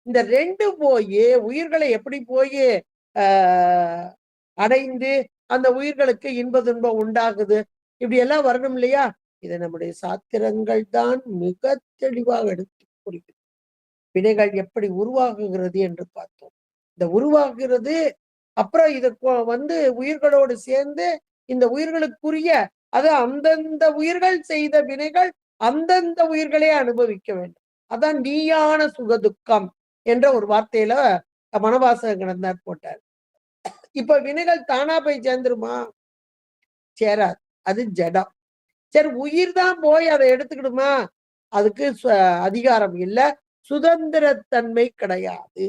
இந்த 2 போய் உயிர்களை எப்படி போய் அடைந்து அந்த உயிர்களுக்கு இன்ப துன்பம் உண்டாகுது, இப்படி எல்லாம் வரணும் இல்லையா? இதை நம்முடைய சாத்திரங்கள் தான் மிக தெளிவாக எடுத்து கூறுகிறது. வினைகள் எப்படி உருவாகுகிறது என்று பார்த்தோம். இந்த உருவாகிறது, அப்புறம் இத வந்து உயிர்களோடு சேர்ந்து இந்த உயிர்களுக்குரிய அது அந்தந்த உயிர்கள் செய்த வினைகள் அந்தந்த உயிர்களே அனுபவிக்க வேண்டும். அதான் நீயான சுகதுக்கம் என்ற ஒரு வார்த்தையில மனவாசக கிடந்தார் போட்டார். இப்ப வினைகள் தானா போய் சேர்ந்துருமா? சேராது. அது ஜடம். சரி, உயிர் தான் போய் அதை எடுத்துக்கிடுமா? அதுக்கு அதிகாரம் இல்ல, சுதந்திரத்தன்மை கிடையாது.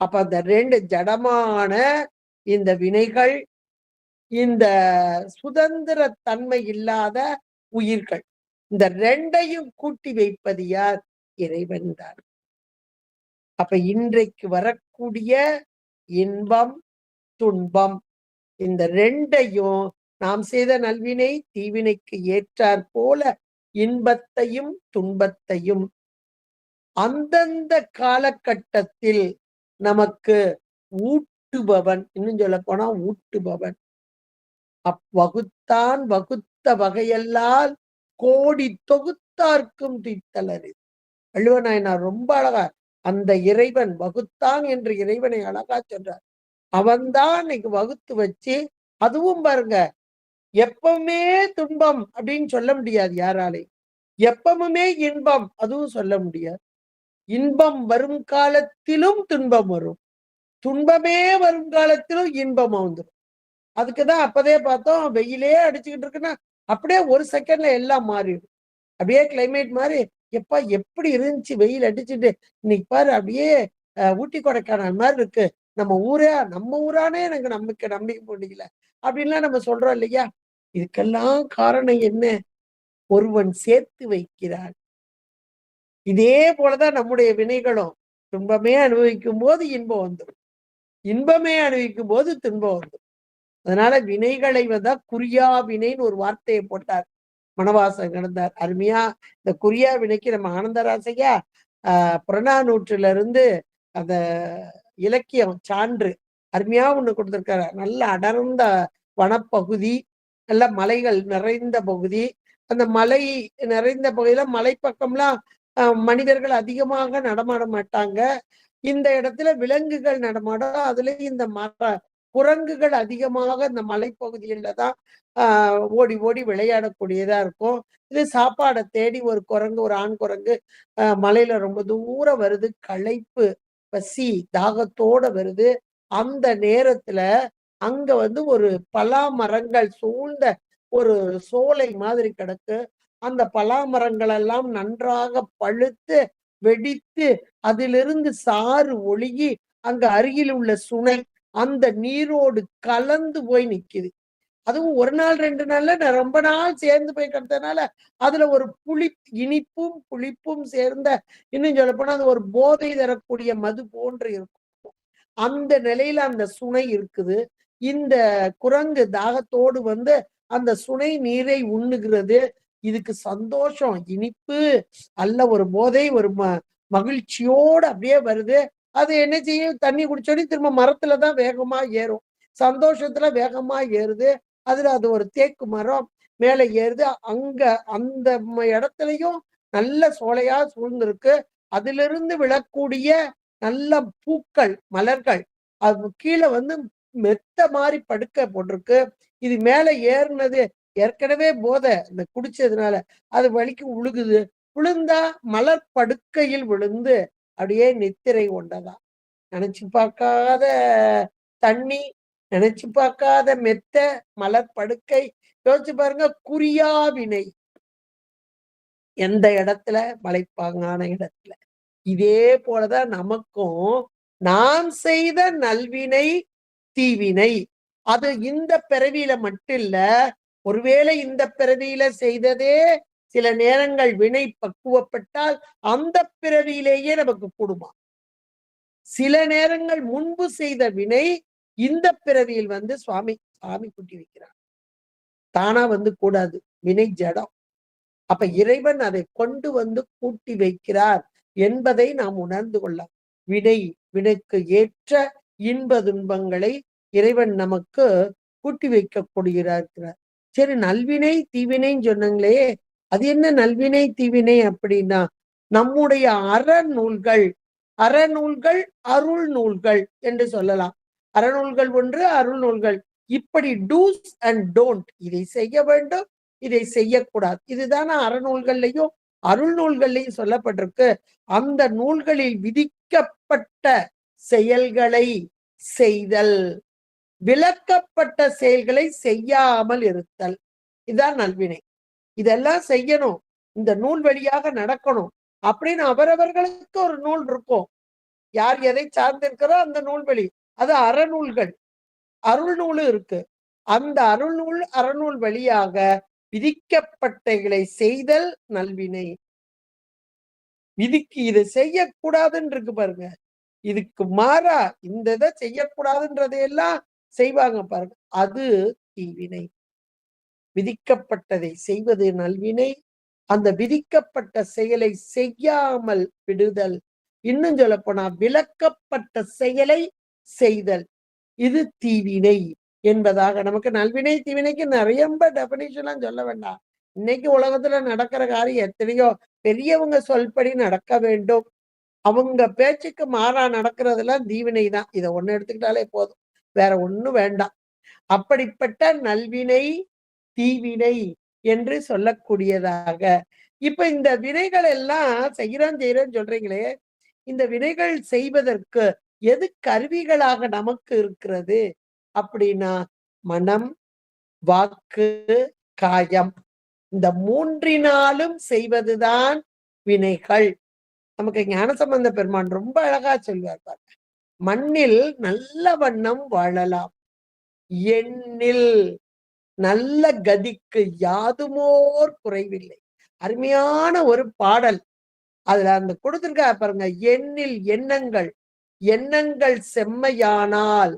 அப்ப அந்த 2 ஜடமான இந்த வினைகள், இந்த சுதந்திர தன்மை இல்லாத உயிர்கள், இந்த 2யும் கூட்டி வைப்பது யார்? இறைவன் தான். அப்ப இன்றைக்கு வரக்கூடிய இன்பம், துன்பம் இந்த 2யும் நாம் செய்த நல்வினை, தீவினைக்கு ஏற்றாற் போல இன்பத்தையும், துன்பத்தையும் அந்தந்த காலகட்டத்தில் நமக்கு ஊட்டுபவன், இன்னும் சொல்ல போனா ஊட்டுபவன். வகுத்தான் வகுத்த வகையல்லால் கோடி தொகுத்தார்க்கும் தீத்தலரு. வள்ளுவநாயனார் ரொம்ப அழகா அந்த இறைவன் வகுத்தான் என்று இறைவனை அழகா சொல்றார். அவன்தான் இன்னைக்கு வகுத்து வச்சு, அதுவும் பாருங்க, எப்பவுமே துன்பம் அப்படின்னு சொல்ல முடியாது யாராலையும். எப்பவுமே இன்பம் அதுவும் சொல்ல முடியாது. இன்பம் வரும் காலத்திலும் துன்பம் வரும். துன்பமே வரும் காலத்திலும் இன்பம் வந்துடும். அதுக்குதான் அப்பதே பார்த்தோம், வெயிலே அடிச்சுக்கிட்டு இருக்குன்னா அப்படியே ஒரு செகண்ட்ல எல்லாம் மாறிடும். அப்படியே கிளைமேட் மாதிரி எப்பா எப்படி இருந்துச்சு வெயில் அடிச்சுட்டு, இன்னைக்கு பாரு அப்படியே ஊட்டி கொடைக்கானல் மாதிரி இருக்கு. நம்ம ஊரானே எனக்கு நம்பிக்க முடியல அப்படின்லாம் நம்ம சொல்றோம் இல்லையா? இதுக்கெல்லாம் காரணம் என்ன? ஒருவன் சேர்த்து வைக்கிறான். இதே போலதான் நம்முடைய வினைகளும். துன்பமே அனுபவிக்கும் போது இன்பம் வந்துடும், இன்பமே அனுபவிக்கும் போது துன்பம் வந்துடும். அதனால வினைகளை குறியா வினைன்னு ஒரு வார்த்தையை போட்டார் மனவாசகம் கிடந்தார். அருமையா இந்த குறியா வினைக்கு நம்ம ஆனந்தராசையா புறநானூற்றுல இருந்து அந்த இலக்கியம் சான்று அருமையா ஒண்ணு கொடுத்திருக்காரு. நல்ல அடர்ந்த வனப்பகுதி, நல்ல மலைகள் நிறைந்த பகுதி. அந்த மலை நிறைந்த பகுதியில மலைப்பக்கம்லாம் மனிதர்கள் அதிகமாக நடமாட மாட்டாங்க. இந்த இடத்துல விலங்குகள் நடமாடும். அதுலயும் இந்த குரங்குகள் அதிகமாக இந்த மலைப்பகுதியில தான் ஓடி ஓடி விளையாடக்கூடியதா இருக்கும். இது சாப்பாடை தேடி ஒரு குரங்கு, ஒரு ஆண் குரங்கு மலையில ரொம்ப தூரம் வருது. களைப்பு, பசி, தாகத்தோட வருது. அந்த நேரத்துல அங்க ஒரு பலா மரங்கள் சூழ்ந்த ஒரு சோலை மாதிரி கிடக்கு. அந்த பலாமரங்கள் எல்லாம் நன்றாக பழுத்து வெடித்து அதிலிருந்து சாறு ஒழுகி அங்க அருகில் உள்ள சுனை அந்த நீரோடு கலந்து போய் நிக்குது. அதுவும் 1 நாள் 2 நாள்ல நான் ரொம்ப நாள் சேர்ந்து போய் கிடந்ததுனால அதுல ஒரு இனிப்பும் புளிப்பும் சேர்ந்த, இன்னும் சொல்லப்போனா அது ஒரு போதை தரக்கூடிய மது போன்று இருக்கும். அந்த நிலையில அந்த சுனை இருக்குது. இந்த குரங்கு தாகத்தோடு வந்து அந்த சுனை நீரை உண்ணுகிறது. இதுக்கு சந்தோஷம், இனிப்பு, நல்ல ஒரு போதை, ஒரு மகிழ்ச்சியோடு அப்படியே வருது. அது என்ன செய்யும்? தண்ணி குடிச்சோனே திரும்ப மரத்துல தான் வேகமா ஏறும். சந்தோஷத்துல வேகமா ஏறுது. அதுல அது ஒரு தேக்கு மரம் மேல ஏறுது. அங்க அந்த இடத்துலயும் நல்ல சோலையா சூழ்ந்திருக்கு. அதிலிருந்து விழக்கூடிய நல்ல பூக்கள், மலர்கள். அது கீழ வந்து மெத்த மாரி படுக்க போட்டிருக்கு. இது மேல ஏறுனது ஏற்கனவே போதை இந்த குடிச்சதுனால. அது வலிக்கு உழுகுது. விழுந்தா மலர் படுக்கையில் விழுந்து அப்படியே நித்திரை கொண்டதாம். நினைச்சு பார்க்காத தண்ணி, நினைச்சு பார்க்காத மெத்த, மலர் படுக்கை. யோசிச்சு பாருங்க, குறியா வினை. எந்த இடத்துல? மலைப்பாங்கான இடத்துல. இதே போலதான் நமக்கும் நாம் செய்த நல்வினை, தீவினை. அது இந்த பிறவியில மட்டும் இல்ல. ஒருவேளை இந்த பிறவியில செய்ததே சில நேரங்கள் வினை பக்குவப்பட்டால் அந்த பிறவியிலேயே நமக்கு கூடுமா. சில நேரங்கள் முன்பு செய்த வினை இந்த பிறவியில் வந்து சுவாமி கூட்டி வைக்கிறார். தானா வந்து கூடாது. வினை ஜடம். அப்ப இறைவன் அதை கொண்டு வந்து கூட்டி வைக்கிறார் என்பதை நாம் உணர்ந்து கொள்ளலாம். வினைக்கு ஏற்ற இன்ப துன்பங்களை இறைவன் நமக்கு கூட்டி வைக்கக்கூடியகிறார். சரி, நல்வினை தீவினைன்னு சொன்னாங்களே, அது என்ன நல்வினை தீவினை அப்படின்னா, நம்முடைய அறநூல்கள் அருள் நூல்கள் என்று சொல்லலாம். அறநூல்கள் ஒன்று, அருள் நூல்கள். இப்படி டூஸ் அண்ட் டோன்ட், இதை செய்ய வேண்டும், இதை செய்யக்கூடாது. இதுதானே அறநூல்கள்லையும் அருள் நூல்கள்லையும் சொல்லப்பட்டிருக்கு. அந்த நூல்களில் விதிக்கப்பட்ட செயல்களை செய்தல், விளக்கப்பட்ட செயல்களை செய்யாமல் இருத்தல், இதுதான் நல்வினை. இதெல்லாம் செய்யணும், இந்த நூல் வழியாக நடக்கணும் அப்படின்னு அவரவர்களுக்கு ஒரு நூல் இருக்கும். யார் எதை சார்ந்திருக்கிறோ அந்த நூல் வழி. அது அறநூல்கள். அருள் நூலும் இருக்கு. அந்த அருள்நூல் அறநூல் வழியாக விதிக்கப்பட்டகளை செய்தல் நல்வினை. விதிக்கு இதை செய்யக்கூடாதுன்னு இருக்கு பாருங்க. இதுக்கு மாறா இந்த இதை செய்யக்கூடாதுன்றதையெல்லாம் செய்வாங்க பாருங்க, அது தீவினை. விதிக்கப்பட்டதை செய்வது நல்வினை. அந்த விதிக்கப்பட்ட செயலை செய்யாமல் விடுதல், இன்னும் சொல்ல போனா விளக்கப்பட்ட செயலை செய்தல், இது தீவினை என்பதாக. நமக்கு நல்வினை தீவினைக்கு நிறைய டெபினிஷன்லாம் சொல்ல வேண்டாம். இன்னைக்கு உலகத்துல நடக்கிற காரியம் எத்தனையோ. பெரியவங்க சொல்படி நடக்க வேண்டும், அவங்க பேச்சுக்கு மாறா நடக்கிறதெல்லாம் தீவினை தான். இதை ஒண்ணு எடுத்துக்கிட்டாலே போதும், வேற ஒண்ணும் வேண்டாம். அப்படிப்பட்ட நல்வினை தீவினை என்று சொல்லக்கூடியதாக. இப்ப இந்த வினைகள் எல்லாம் செய்யறோம் சொல்றீங்களே, இந்த வினைகள் செய்வதற்கு எது கருவிகளாக நமக்கு இருக்கிறது அப்படின்னா, மனம், வாக்கு, காயம், இந்த மூன்றினாலும் செய்வதுதான் வினைகள். நமக்கு ஞானசம்பந்த பெருமான் ரொம்ப அழகா சொல்வார் பாருங்க. மண்ணில் நல்ல வண்ணம் வாழலாம், எண்ணில் நல்ல கதிக்கு யாதுமோர் குறைவில்லை. அருமையான ஒரு பாடல். அதுல அந்த கொடுத்திருக்கா பாருங்க, எண்ணில் எண்ணங்கள் செம்மையானால்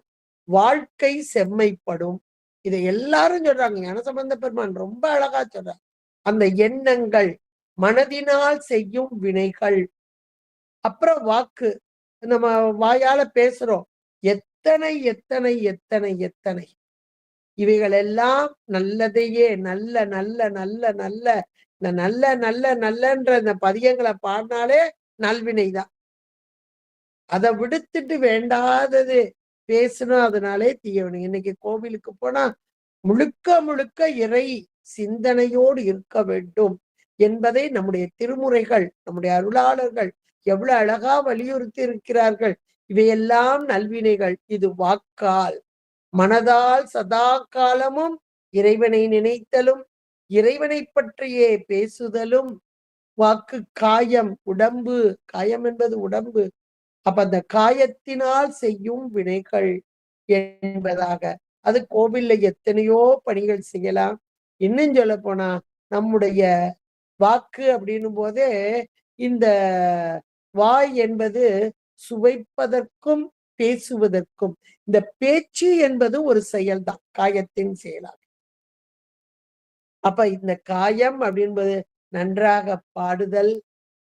வாழ்க்கை செம்மைப்படும். இதை எல்லாரும் சொல்றாங்க. ஞானசம்பந்த பெருமான் ரொம்ப அழகா சொல்றாங்க. அந்த எண்ணங்கள், மனதினால் செய்யும் வினைகள். அப்புறம் வாக்கு, நம்ம வாயால பேசுறோம். எத்தனை எத்தனை எத்தனை எத்தனை இவைகள் எல்லாம் நல்லதையே, நல்ல நல்ல நல்ல நல்ல இந்த நல்ல நல்ல நல்லன்ற இந்த பதியங்களை பாடினாலே நல்வினைதான். அதை விடுத்துட்டு வேண்டாதது பேசணும், அதனாலே தீயவனை. இன்னைக்கு கோவிலுக்கு போனா முழுக்க முழுக்க இறை சிந்தனையோடு இருக்க வேண்டும் என்பதை நம்முடைய திருமுறைகள், நம்முடைய அருளாளர்கள் எவ்வளவு அழகா வலியுறுத்தி இருக்கிறார்கள். இவையெல்லாம் நல்வினைகள். இது வாக்கால், மனதால் சதா காலமும் இறைவனை நினைத்தலும் இறைவனை பற்றியே பேசுதலும் வாக்கு காயம் உடம்பு. காயம் என்பது உடம்பு. அப்ப அந்த காயத்தினால் செய்யும் வினைகள் என்பதாக. அது கோவில்ல எத்தனையோ பணிகள் செய்யலாம். இன்னும் சொல்ல போனா நம்முடைய வாக்கு அப்படின்னும் போதே இந்த வாய் என்பது சுவைப்பதற்கும் பேசுவதற்கும், இந்த பேச்சு என்பது ஒரு செயல்தான், காயத்தின் செயலா. அப்ப இந்த காயம் அப்படின்பது நன்றாக பாடுதல்,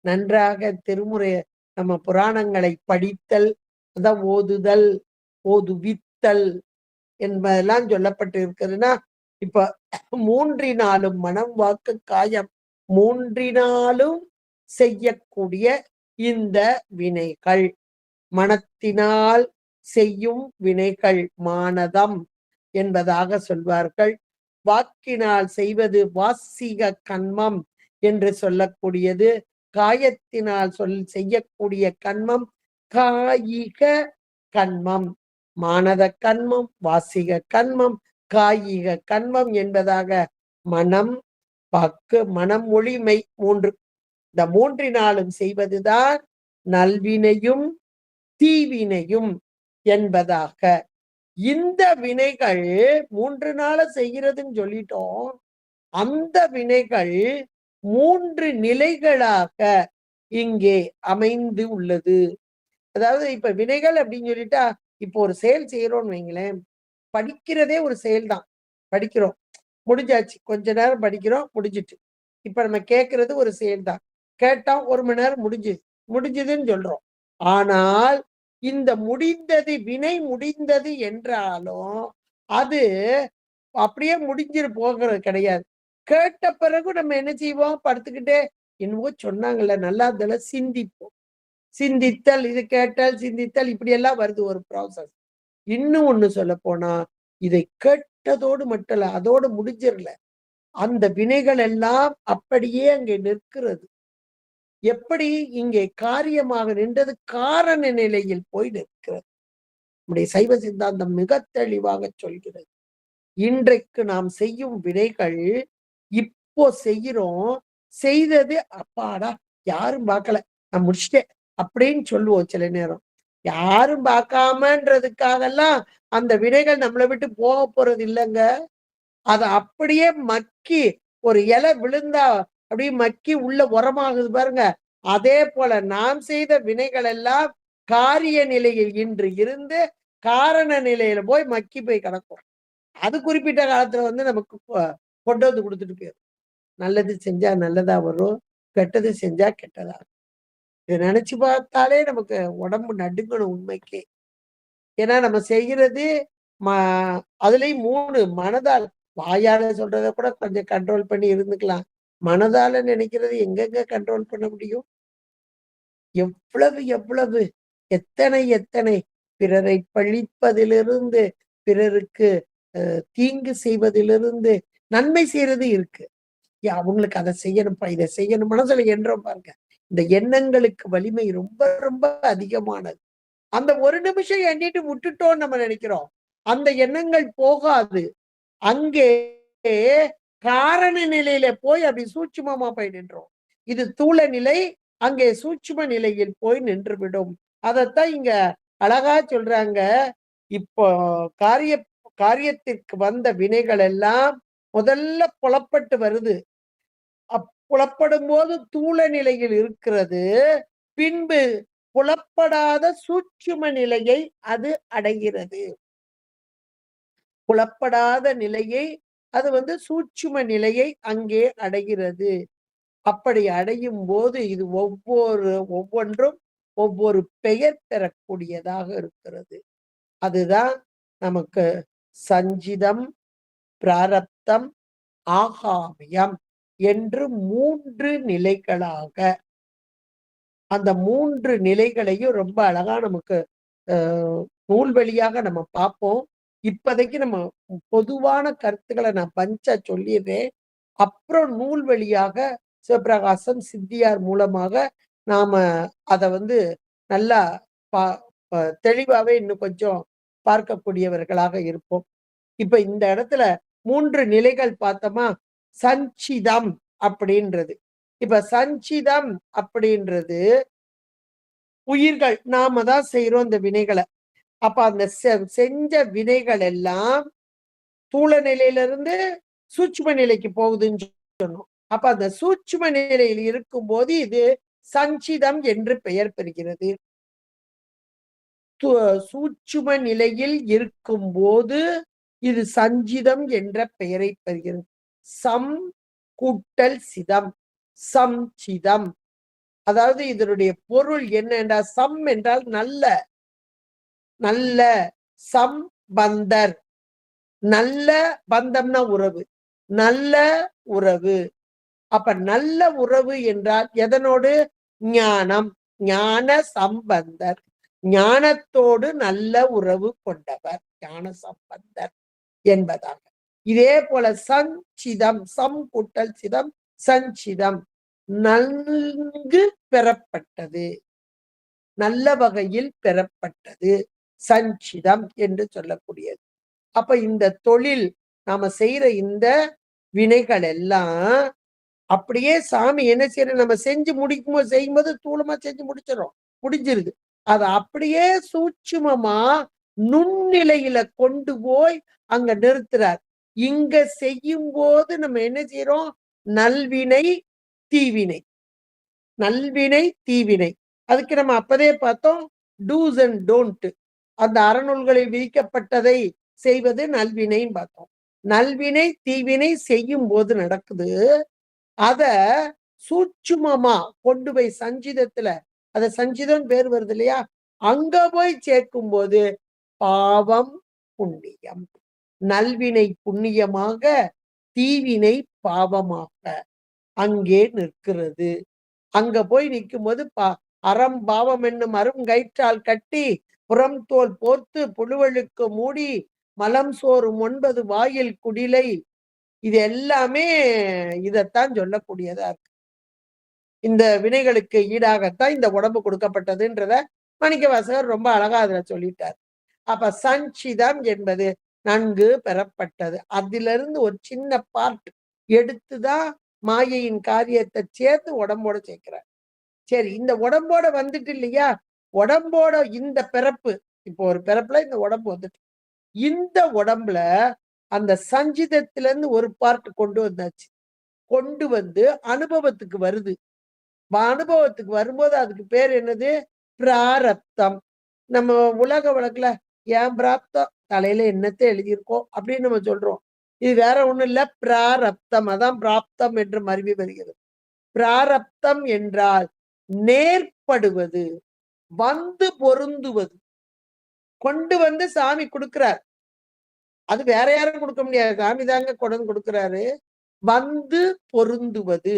நன்றாக திருமுறை நம்ம புராணங்களை படித்தல், அதான் ஓதுதல், ஓதுவித்தல் என்பதெல்லாம் சொல்லப்பட்டு இருக்குதுன்னா, இப்ப மூன்றினாலும் மனம், வாக்கு, காயம் மூன்றினாலும் செய்யக்கூடிய இந்த வினைகள், மனத்தினால் செய்யும் வினைகள் மானதம் என்பதாக சொல்வார்கள். வாக்கினால் செய்வது வாசிக கன்மம் என்று சொல்லக்கூடியது. காயத்தினால் செய்யக்கூடிய கன்மம் காயிக கன்மம். மானத கன்மம், வாசிக கன்மம், காயிக கன்மம் என்பதாக மனம், வாக்கு, மனம், மொழிமை மூன்று. இந்த மூன்றினாலும் செய்வதுதான் நல்வினையும் தீவினையும் என்பதாக. இந்த வினைகள் 3 நாள செய்கிறதுன்னு சொல்லிட்டோம். அந்த வினைகள் 3 நிலைகளாக இங்கே அமைந்து உள்ளது. அதாவது இப்ப வினைகள் அப்படின்னு சொல்லிட்டா, இப்போ ஒரு செயல் செய்யறோம்னு வைங்களேன், படிக்கிறதே ஒரு செயல் தான். படிக்கிறோம், முடிஞ்சாச்சு. கொஞ்ச நேரம் படிக்கிறோம், முடிஞ்சிட்டு. இப்ப நம்ம கேட்கறது ஒரு செயல் தான். கேட்டோம், 1 மணி நேரம் முடிஞ்சதுன்னு சொல்றோம். ஆனால் இந்த முடிந்தது, வினை முடிந்தது என்றாலும் அது அப்படியே முடிஞ்சிரு போகிறது கிடையாது. கேட்ட பிறகு நம்ம என்ன செய்வோம்? படுத்துக்கிட்டே என்னவோ சொன்னாங்கல்ல, நல்லா இருந்தல சிந்திப்போம். சிந்தித்தல், இது கேட்டல், சிந்தித்தல், இப்படி எல்லாம் வருது ஒரு ப்ராசஸ். இன்னும் ஒண்ணு சொல்ல போனா, இதை கேட்டதோடு மட்டும் இல்ல, அதோடு முடிஞ்சிடல. அந்த வினைகள் எல்லாம் அப்படியே அங்கே நிற்கிறது. எப்படி இங்கே காரியமாக நின்றது காரண நிலையில் போய் நிற்கிறது. நம்முடைய சைவ சித்தாந்தம் மிக தெளிவாக சொல்கிறது. இன்றைக்கு நாம் செய்யும் வினைகள் இப்போ செய்கிறோம், செய்தது அப்பாடா யாரும் பார்க்கல, நான் முடிச்சிட்டேன் அப்படின்னு சொல்லுவோம் சில நேரம். யாரும் பார்க்காமன்றதுக்காகலாம் அந்த வினைகள் நம்மளை விட்டு போக போறது இல்லைங்க. அது அப்படியே மக்கி ஒரு இலை விழுந்தா அப்படியே மக்கி உள்ள உரமாகுது பாருங்க. அதே போல நாம் செய்த வினைகள் எல்லாம் காரிய நிலையில் இன்று இருந்து காரண நிலையில போய் மக்கி போய் கிடக்கும். அது குறிப்பிட்ட காலத்துல நமக்கு கொண்டு வந்து கொடுத்துட்டு போயிடும். நல்லது செஞ்சா நல்லதா வரும், கெட்டது செஞ்சா கெட்டதா. இதை நினைச்சு பார்த்தாலே நமக்கு உடம்பு நடுங்கணும் உண்மைக்கே. ஏன்னா நம்ம செய்கிறது அதுலயும் 3 மனதால். வாயால சொல்றத கூட கொஞ்சம் கண்ட்ரோல் பண்ணி இருந்துக்கலாம். மனதால நினைக்கிறது எங்கெங்க கண்ட்ரோல் பண்ண முடியும்? எவ்வளவு எவ்வளவு எத்தனை எத்தனை பிறரை பழிப்பதிலிருந்து, பிறருக்கு தீங்கு செய்வதிலிருந்து நன்மை செய்யறது இருக்கு. அவங்களுக்கு அதை செய்யணும்ப்பா, இதை செய்யணும் மனசுல எண்ணம் பாருங்க. இந்த எண்ணங்களுக்கு வலிமை ரொம்ப ரொம்ப அதிகமானது. அந்த ஒரு நிமிஷம் எண்ணிட்டு விட்டுட்டோம்னு நம்ம நினைக்கிறோம். அந்த எண்ணங்கள் போகாது. அங்கே காரண நிலையில போய் அப்படி சூட்சுமமா போய் நின்றோம். இது தூள நிலை, அங்கே சூட்சும நிலையில் போய் நின்றுவிடும். அதைத்தான் இங்க அழகா சொல்றாங்க. இப்போ காரியத்திற்கு வந்த வினைகள் எல்லாம் முதல்ல புலப்பட்டு வருது. புலப்படும் போது தூள நிலையில் இருக்கிறது. பின்பு புலப்படாத சூட்சும நிலையை அது அடைகிறது. புலப்படாத நிலையை அது சூட்சும நிலையை அங்கே அடைகிறது. அப்படி அடையும் போது இது ஒவ்வொன்றும் ஒவ்வொரு பெயர் பெறக்கூடியதாக இருக்கிறது. அதுதான் நமக்கு சஞ்சிதம், பிராரப்தம், ஆகாமியம் என்று 3 நிலைகளாக. அந்த 3 நிலைகளையும் ரொம்ப அழகா நமக்கு நூல் வழியாக நம்ம பார்ப்போம். இப்போதைக்கு நம்ம பொதுவான கருத்துக்களை நான் பஞ்சா சொல்லிடுறேன். அப்புறம் நூல் வழியாக சிவபிரகாசம் சித்தியார் மூலமாக நாம அதை நல்லா தெளிவாவே இன்னும் கொஞ்சம் பார்க்கக்கூடியவர்களாக இருப்போம். இப்ப இந்த இடத்துல 3 நிலைகள் பார்த்தோமா? சஞ்சிதம் அப்படின்றது. இப்ப சஞ்சிதம் அப்படின்றது உயிர்கள் நாம தான் செய்றோம் இந்த வினைகள. அப்ப அந்த செஞ்ச வினைகள் எல்லாம் தூள நிலையிலிருந்து சூட்சும நிலைக்கு போகுதுன்னு சொன்னோம். அப்ப அந்த சூட்சும நிலையில் இருக்கும்போது இது சஞ்சிதம் என்று பெயர் பெறுகிறது. சூட்சும நிலையில் இருக்கும்போது இது சஞ்சிதம் என்ற பெயரை பெறுகிறது. சம் கூட்டல் சிதம், சம்சிதம். அதாவது இதனுடைய பொருள் என்ன என்றால், சம் என்றால் நல்ல, நல்ல, சம்பந்தர், நல்ல பந்தம்னா உறவு, நல்ல உறவு. அப்ப நல்ல உறவு என்றால் எதனோடு? ஞானம், ஞான சம்பந்தர், ஞானத்தோடு நல்ல உறவு கொண்டவர், ஞான சம்பந்தர் என்பதாக. இதே போல சஞ்சிதம், சம் கூட்டல் சிதம், சஞ்சிதம், நன்கு பெறப்பட்டது, நல்ல வகையில் பெறப்பட்டது, சஞ்சிதம் என்று சொல்லக்கூடியது. அப்ப இந்த தொழில் நாம செய்யற இந்த வினைகள் எல்லாம் அப்படியே சாமி என்ன செய்யற, நம்ம செஞ்சு முடிக்கும்போது செய்யும்போது தூளமா செஞ்சு முடிஞ்சிருது. அது அப்படியே சூட்சுமமா நுண்ணிலையில கொண்டு போய் அங்க நிறுத்துறார். இங்க செய்யும் போது நம்ம என்ன செய்யறோம்? நல்வினை தீவினை, நல்வினை தீவினை. அதுக்கு நம்ம அப்பதே பார்த்தோம், டூஸ் அண்ட் டோன்ட். அந்த அறநூல்களில் விதிக்கப்பட்டதை செய்வது நல்வினைன்னு பார்த்தோம். நல்வினை தீவினை செய்யும் போது நடக்குது. அத சூட்சுமமா கொண்டு போய் சஞ்சிதத்துல, அத சஞ்சிதம் பேர் வருது இல்லையா? அங்க போய் சேர்க்கும் போது பாவம் புண்ணியம், நல்வினை புண்ணியமாக, தீவினை பாவமாக அங்கே நிற்கிறது. அங்க போய் நிற்கும் போது அறம் பாவம் என்னும் அருங்கயிற்றால் கட்டி புறம் தோல் போர்த்து புழுவழுக்கு மூடி மலம் சோறும் 9 வாயில் குடிலை, இது எல்லாமே இதத்தான் சொல்லக்கூடியதா இருக்கு. இந்த வினைகளுக்கு ஈடாகத்தான் இந்த உடம்பு கொடுக்கப்பட்டதுன்றத மாணிக்கவாசகர் ரொம்ப அழகா அதுல சொல்லிட்டார். அப்ப சஞ்சிதம் என்பது நன்கு பெறப்பட்டது. அதிலிருந்து ஒரு சின்ன பார்ட் எடுத்துதான் மாயையின் காரியத்தை சேர்த்து உடம்போட சேர்க்கிறார். சரி, இந்த உடம்போட வந்துட்டு இல்லையா? உடம்போட இந்த பிறப்பு, இப்போ ஒரு பிறப்புல இந்த உடம்பு வந்துட்டு, இந்த உடம்புல அந்த சஞ்சிதத்திலிருந்து ஒரு பார்ட் கொண்டு வந்தாச்சு. கொண்டு வந்து அனுபவத்துக்கு வருது. அனுபவத்துக்கு வரும்போது அதுக்கு பேர் என்னது? பிராரப்தம். நம்ம உலக வழக்குல ஏன் பிராப்தம், தலையில என்னத்தை எழுதியிருக்கோம் அப்படின்னு நம்ம சொல்றோம். இது வேற ஒண்ணும் இல்ல, பிராரப்தம். அதான் பிராப்தம் என்று மருவி வருகிறது. பிராரப்தம் என்றால் நேர்படுவது, வந்து பொருந்துவது. கொண்டு வந்து சாமி கொடுக்கிறார். அது வேற யாரும் கொடுக்க முடியாது, சாமி தாங்க கொண்டு கொடுக்கிறாரு. வந்து பொருந்துவது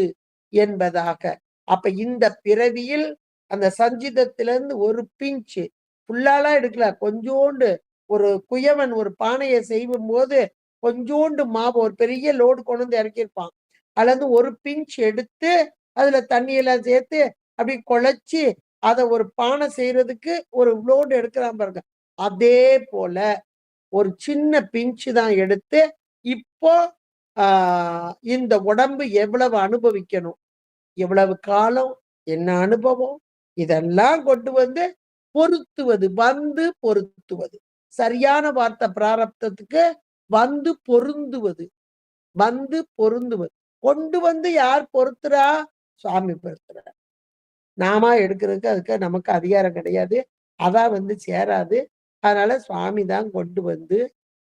என்பதாக. அப்ப இந்த பிறவியில் அந்த சஞ்சிதத்திலிருந்து ஒரு பிஞ்சு ஃபுல்லாலாம் எடுக்கல, கொஞ்சோண்டு. ஒரு குயவன் ஒரு பானையை செய்யும் போது கொஞ்சோண்டு மாவு, ஒரு பெரிய லோடு கொண்டு வந்து இறக்கியிருப்பான். அதுல இருந்து ஒரு பிஞ்ச் எடுத்து அதுல தண்ணியெல்லாம் சேர்த்து அப்படி குழைச்சி அதை ஒரு பானை செய்யறதுக்கு ஒரு லோடு எடுக்கிறான் பாருங்க. அதே போல ஒரு சின்ன பிஞ்சு தான் எடுத்து இப்போ இந்த உடம்பு எவ்வளவு அனுபவிக்கணும், எவ்வளவு காலம், என்ன அனுபவம், இதெல்லாம் கொண்டு வந்து பொருத்துவது, வந்து பொருத்துவது. சரியான வார்த்தை பிராரப்தத்துக்கு வந்து பொருந்துவது, வந்து பொருந்துவது. கொண்டு வந்து யார் பொருத்துறா? சுவாமி பொருத்துறார். நாம எடுக்கிறதுக்கு அதுக்கு நமக்கு அதிகாரம் கிடையாது. அதான் வந்து சேராது. அதனால சுவாமி தான் கொண்டு வந்து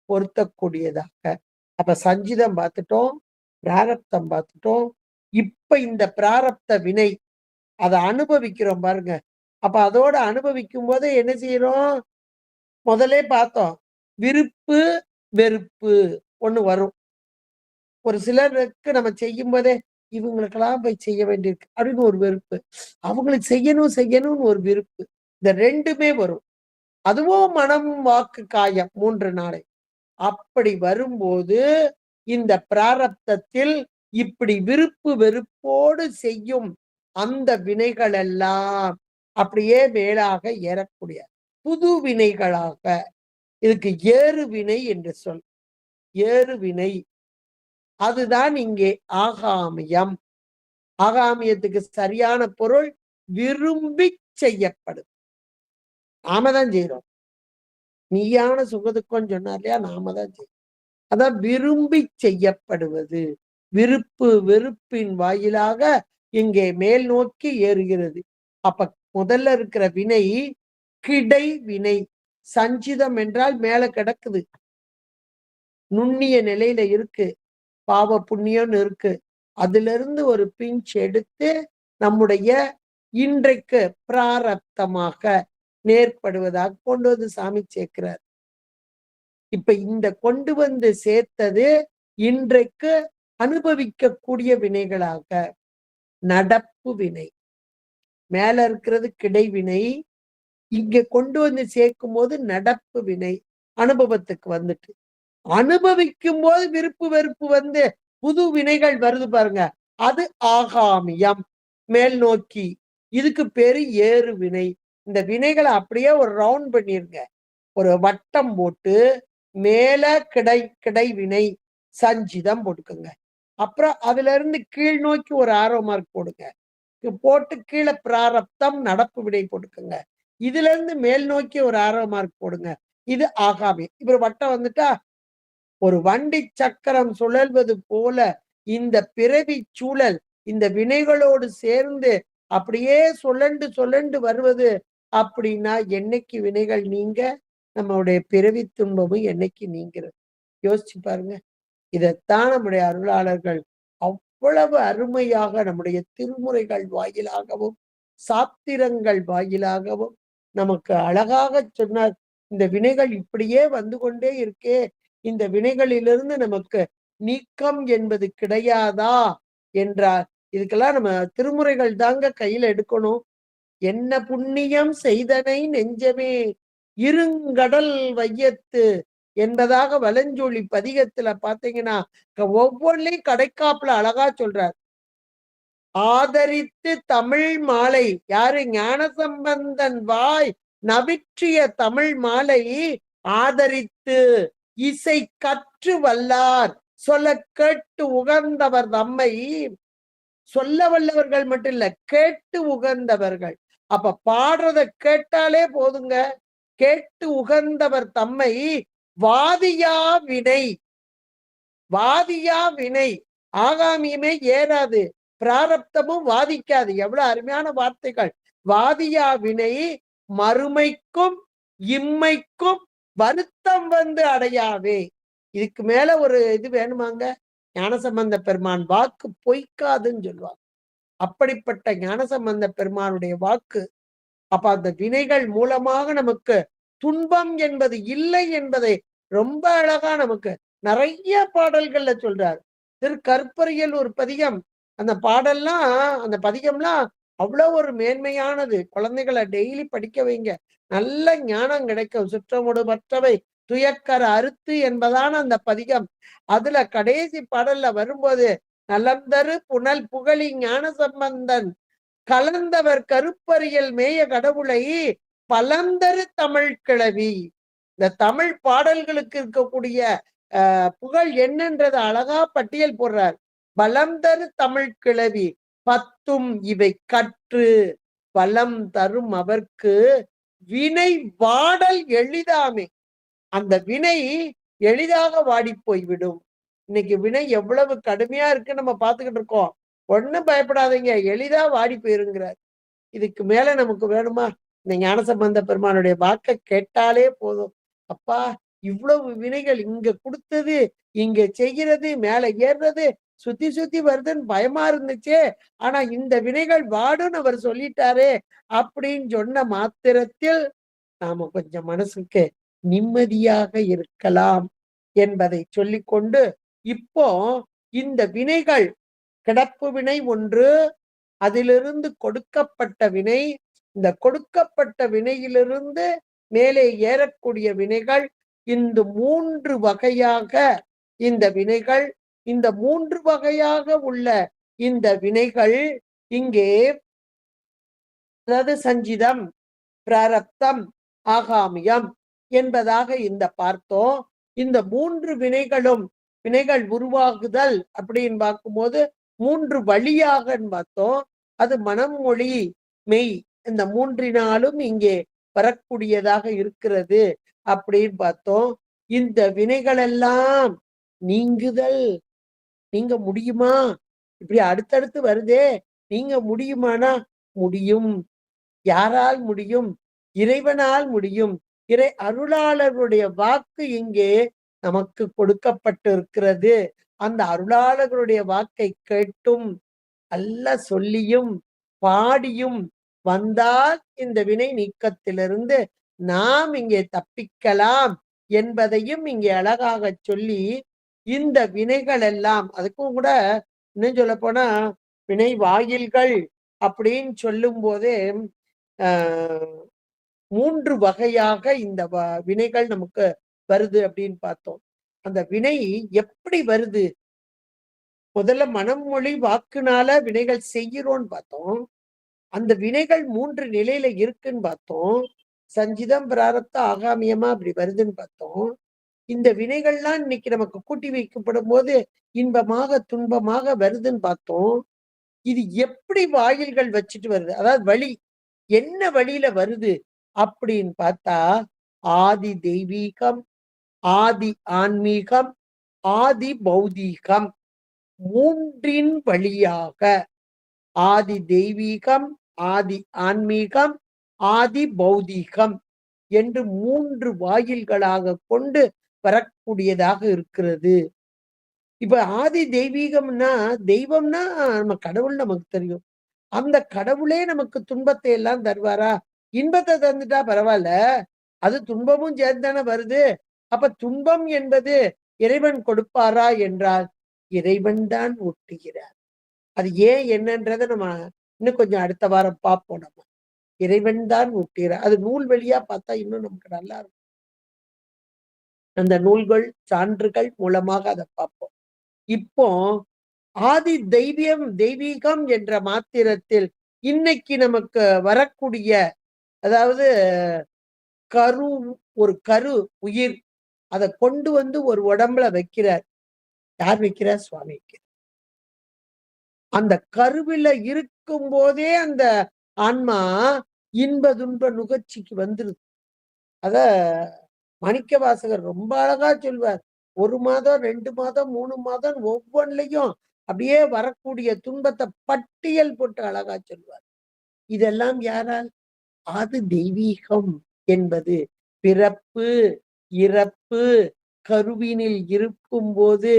பொருத்தக்கூடியதாக. அப்ப சஞ்சிதம் பார்த்துட்டோம், பிராரப்தம் பார்த்துட்டோம். இப்ப இந்த பிராரப்த வினை அதை அனுபவிக்கிறோம் பாருங்க. அப்ப அதோட அனுபவிக்கும் போது என்ன செய்யறோம்? முதலே பார்த்தோம், விருப்பு வெறுப்பு ஒண்ணு வரும். ஒரு சிலருக்கு நம்ம செய்யும் போதே இவங்களுக்கெல்லாம் போய் செய்ய வேண்டியிருக்கு அப்படின்னு ஒரு வெறுப்பு, அவங்களுக்கு செய்யணும் செய்யணும்னு ஒரு விருப்பு. இந்த ரெண்டுமே வரும். அதுவும் மனம் வாக்கு காயம் 3 நாளை. அப்படி வரும்போது இந்த பிராரப்தத்தில் இப்படி விருப்பு வெறுப்போடு செய்யும் அந்த வினைகள் எல்லாம் அப்படியே மேலாக ஏறக்கூடிய புது வினைகளாக, இதுக்கு ஏறு வினை என்று சொல். ஏறு வினை அதுதான் இங்கே ஆகாமியம். ஆகாமியத்துக்கு சரியான பொருள் விரும்பி செய்யப்படும். நாம தான் செய்யறோம். நீயான சுகதுக்கம் சொன்னார் இல்லையா, நாம தான் செய்யறோம். அதான் விரும்பி செய்யப்படுவது. விருப்பு வெறுப்பின் வாயிலாக இங்கே மேல் நோக்கி ஏறுகிறது. அப்ப முதல்ல இருக்கிற வினை கிடை வினை. சஞ்சிதம் என்றால் மேல கிடக்குது, நுண்ணிய நிலையில இருக்கு, பாவ புண்ணியம்னு இருக்கு. அதுல இருந்து ஒரு பிஞ்ச் எடுத்து நம்முடைய இன்றைக்கு பிராரப்தமாக நேர்படுவதாக கொண்டு வந்து சாமி சேர்க்கிறார். இப்ப இந்த கொண்டு வந்து சேர்த்தது இன்றைக்கு அனுபவிக்கக்கூடிய வினைகளாக. நடப்பு வினை மேல இருக்கிறது கிடைவினை, இங்க கொண்டு வந்து சேர்க்கும் போது நடப்பு வினை அனுபவத்துக்கு வந்துட்டு, அனுபவிக்கும் போது விருப்பு வெறுப்பு வந்து புது வினைகள் வருது பாருங்க, அது ஆகாமியம், மேல் நோக்கி. இதுக்கு பேரு ஏறு வினை. இந்த வினைகளை அப்படியே ஒரு ரவுண்ட் பண்ணிருங்க, ஒரு வட்டம் போட்டு மேல கிடை வினை சஞ்சிதம் போட்டுக்கோங்க. அப்புறம் அதுல இருந்து கீழ் நோக்கி ஒரு ஆரோ மார்க் போடுங்க, போட்டு கீழே பிராரப்தம் நடப்பு வினை போட்டுக்கோங்க. இதுல இருந்து மேல் நோக்கி ஒரு ஆரோ மார்க் போடுங்க, இது ஆகாமி. இப்ப வட்டம் வந்துட்டா ஒரு வண்டி சக்கரம் சுழல்வது போல இந்த பிறவி சூழல் இந்த வினைகளோடு சேர்ந்து அப்படியே சுழண்டு வருவது. அப்படின்னா என்னைக்கு வினைகள் நீங்க நம்மளுடைய பிறவி துன்பமும் என்னைக்கு நீங்கிறது? யோசிச்சு பாருங்க. இதைத்தான் நம்முடைய அருளாளர்கள் அவ்வளவு அருமையாக நம்முடைய திருமுறைகள் வாயிலாகவும் சாத்திரங்கள் வாயிலாகவும் நமக்கு அழகாக சொன்னார். இந்த வினைகள் இப்படியே வந்து கொண்டே இருக்கே, இந்த வினைகளிலிருந்து நமக்கு நீக்கம் என்பது கிடையாதா என்றார். இதுக்கெல்லாம் நம்ம திருமுறைகள் தாங்க கையில எடுக்கணும். என்ன புண்ணியம் செய்தனை நெஞ்சமே இருங்கடல் வையத்து என்பதாக வலஞ்சொலி பதிகத்துல பாத்தீங்கன்னா ஒவ்வொன்றையும் கடைக்காப்புல அழகா சொல்றார். ஆதரித்து தமிழ் மாலை, யாரு? ஞானசம்பந்தன் வாய் நவிற்றிய தமிழ் மாலை ஆதரித்து இசை கற்று வல்லார் சொல்ல கேட்டு உகந்தவர் தம்மை. சொல்ல வல்லவர்கள் மட்டும் இல்ல, கேட்டு உகந்தவர்கள். அப்ப பாடுறத கேட்டாலே போதுங்க. கேட்டு உகந்தவர் தம்மை வாதியா வினை. வாதியா வினை ஆகாமியமே ஏறாது, பிராரப்தமும் வாதிக்காது. எவ்வளவு அருமையான வார்த்தைகள்! வாதியா வினை மறுமைக்கும் இம்மைக்கும் வருத்தம் வந்து அடையாவே. இதுக்கு மேல ஒரு இது வேணுமாங்க? ஞானசம்பந்த பெருமான் வாக்கு பொய்க்காதுன்னு சொல்லுவாங்க. அப்படிப்பட்ட ஞானசம்பந்த பெருமானுடைய வாக்கு. அப்ப அந்த வினைகள் மூலமாக நமக்கு துன்பம் என்பது இல்லை என்பதை ரொம்ப அழகா நமக்கு நிறைய பாடல்கள்ல சொல்றார். திருக்கற்பரையில் ஒரு பதிகம், அந்த பாடல்லாம் அந்த பதிகம்லாம் அவ்வளவு ஒரு மேன்மையானது. குழந்தைகளை டெய்லி படிக்க வைங்க, நல்ல ஞானம் கிடைக்கும். சுற்றமுடு மற்றவை துயக்கர அறுத்து என்பதான அந்த பதிகம். அதுல கடைசி பாடல்ல வரும்போது நலந்தரு புனல் புகழி ஞான சம்பந்தன் கலந்தவர் கருப்பறியல் மேய கடவுளை பலந்தரு தமிழ் கிளவி. இந்த தமிழ் பாடல்களுக்கு இருக்கக்கூடிய புகழ் என்னன்றத அழகா பட்டியல் போடுறார். பலம் தரு தமிழ் கிளவி பத்தும் இவை கற்று பலம் தரும் அவர்க்கு வினை வாடல் எளிதாமே. அந்த வினை எளிதாக வாடி போய்விடும். இன்னைக்கு வினை எவ்வளவு கடுமையா இருக்கு நம்ம பார்த்துக்கிட்டு இருக்கோம். ஒண்ணும் பயப்படாதீங்க, எளிதா வாடி போயிருங்கிறார். இதுக்கு மேல நமக்கு வேணுமா? இந்த ஞானசம்பந்த பெருமானுடைய வாக்க கேட்டாலே போதும். அப்பா, இவ்வளவு வினைகள் இங்க கொடுத்தது, இங்க செய்கிறது, மேல ஏறுறது, சுத்தி சுத்தி வருதுன்னு பயமா இருந்துச்சே, ஆனா இந்த வினைகள் வாடுன்னு அவர் சொல்லிட்டாரே அப்படின்னு சொன்ன மாத்திரத்தில் நாம கொஞ்சம் மனசுக்கு நிம்மதியாக இருக்கலாம் என்பதை சொல்லிக்கொண்டு, இப்போ இந்த வினைகள் கிடப்பு வினை ஒன்று, அதிலிருந்து கொடுக்கப்பட்ட வினை, இந்த கொடுக்கப்பட்ட வினையிலிருந்து மேலே ஏறக்கூடிய வினைகள், இந்த 3 வகையாக இந்த வினைகள், இந்த 3 வகையாக உள்ள இந்த வினைகள் இங்கே, அதாவது சஞ்சிதம், பிராரப்தம், ஆகாமியம் என்பதாக இந்த பார்த்தோம். இந்த 3 வினைகளும் வினைகள் உருவாகுதல் அப்படின்னு பார்க்கும்போது 3 வழியாக பார்த்தோம். அது மனம், மொழி, மெய் இந்த 3னாலும் இங்கே வரக்கூடியதாக இருக்கிறது அப்படின்னு பார்த்தோம். இந்த வினைகள் எல்லாம் நீங்குதல் நீங்க முடியுமா? இப்படி அடுத்தடுத்து வருதே நீங்க முடியுமானா முடியும். யாரால் முடியும்? இறைவனால் முடியும். இறை அருளாளர்களுடைய வாக்கு இங்கே நமக்கு கொடுக்கப்பட்டிருக்கிறது. அந்த அருளாளர்களுடைய வாக்கை கேட்டும் அல்ல சொல்லியும் பாடியும் வந்தால் இந்த வினை நீக்கத்திலிருந்து நாம் இங்கே தப்பிக்கலாம் என்பதையும் இங்கே அழகாக சொல்லி இந்த வினைகள் எல்லாம் அதுக்கும் கூட இன்னும் சொல்ல போனா வினை வாயில்கள் அப்படின்னு சொல்லும் போதே 3 வகையாக இந்த வினைகள் நமக்கு வருது அப்படின்னு பார்த்தோம். அந்த வினை எப்படி வருது? முதல்ல மனம், மொழி, வாக்குனால வினைகள் செய்கிறோம்னு பார்த்தோம். அந்த வினைகள் 3 நிலையில இருக்குன்னு பார்த்தோம். சஞ்சிதம், பிராரப்த, ஆகாமியமா அப்படி வருதுன்னு பார்த்தோம். இந்த வினைகள்லாம் இன்னைக்கு நமக்கு கூட்டி வைக்கப்படும் போது இன்பமாக துன்பமாக வருதுன்னு பார்த்தோம். இது எப்படி வாயில்கள் வச்சுட்டு வருது? அதாவது வழி என்ன வழியில வருது அப்படின்னு பார்த்தா ஆதி தெய்வீகம், ஆதி ஆன்மீகம், ஆதி பௌதீகம் 3ன் வழியாக ஆதி தெய்வீகம், ஆதி ஆன்மீகம், ஆதி பௌதீகம் என்று 3 வாயில்களாக கொண்டு வரக்கூடியதாக இருக்கிறது. இப்ப ஆதி தெய்வீகம்னா தெய்வம்னா நம்ம கடவுள் நமக்கு தெரியும். அந்த கடவுளே நமக்கு துன்பத்தை எல்லாம் தருவாரா? இன்பத்தை தந்துட்டா பரவாயில்ல. அது துன்பமும் சேர்ந்தானே வருது. அப்ப துன்பம் என்பது இறைவன் கொடுப்பாரா என்றால் இறைவன் தான் ஊட்டுகிறார். அது ஏன் என்னன்றதை நம்ம இன்னும் கொஞ்சம் அடுத்த வாரம் பார்ப்போம். நம்ம இறைவன் தான் ஊட்டுகிறார். அது நூல் வழியா பார்த்தா இன்னும் நமக்கு நல்லா இருக்கும். அந்த நூல்கள் சான்றுகள் மூலமாக அதை பார்ப்போம். இப்போ ஆதி தெய்வீகம் என்ற மாத்திரத்தில் இன்னைக்கு நமக்கு வரக்கூடிய அதாவது ஒரு கரு உயிர் அதை கொண்டு வந்து ஒரு உடம்புல வைக்கிறார். யார் வைக்கிறார்? சுவாமி வைக்கிறார். அந்த கருவில இருக்கும் போதே அந்த ஆன்மா இன்ப துன்ப நுகர்ச்சிக்கு வந்துருது. அத மாணிக்க வாசகர் ரொம்ப அழகா சொல்வார். 1 மாதம் 2 மாதம் 3 மாதம் ஒவ்வொன்றிலையும் அப்படியே வரக்கூடிய துன்பத்தை பட்டியல் போட்டு அழகா சொல்வார். இதெல்லாம் யாரால்? அது தெய்வீகம் என்பது பிறப்பு இறப்பு கருவினில் இருக்கும் போது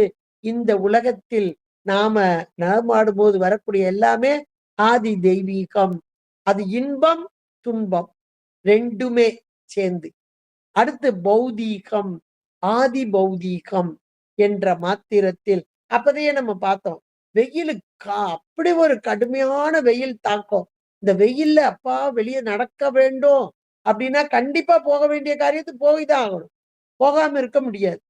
இந்த உலகத்தில் நாம நடமாடும் போது வரக்கூடிய எல்லாமே ஆதி தெய்வீகம். அது இன்பம் துன்பம் 2மே சேர்ந்து. அடுத்து பௌதீகம், ஆதி பௌதீகம் என்ற மாத்திரத்தில் அப்பதையே நம்ம பார்த்தோம். வெயிலுக்கு அப்படி ஒரு கடுமையான வெயில் தாக்கம். இந்த வெயில்ல அப்பா வெளியே நடக்க வேண்டும் அப்படின்னா கண்டிப்பா போக வேண்டிய காரியத்துக்கு போய்தான் ஆகணும். போகாம இருக்க முடியாது.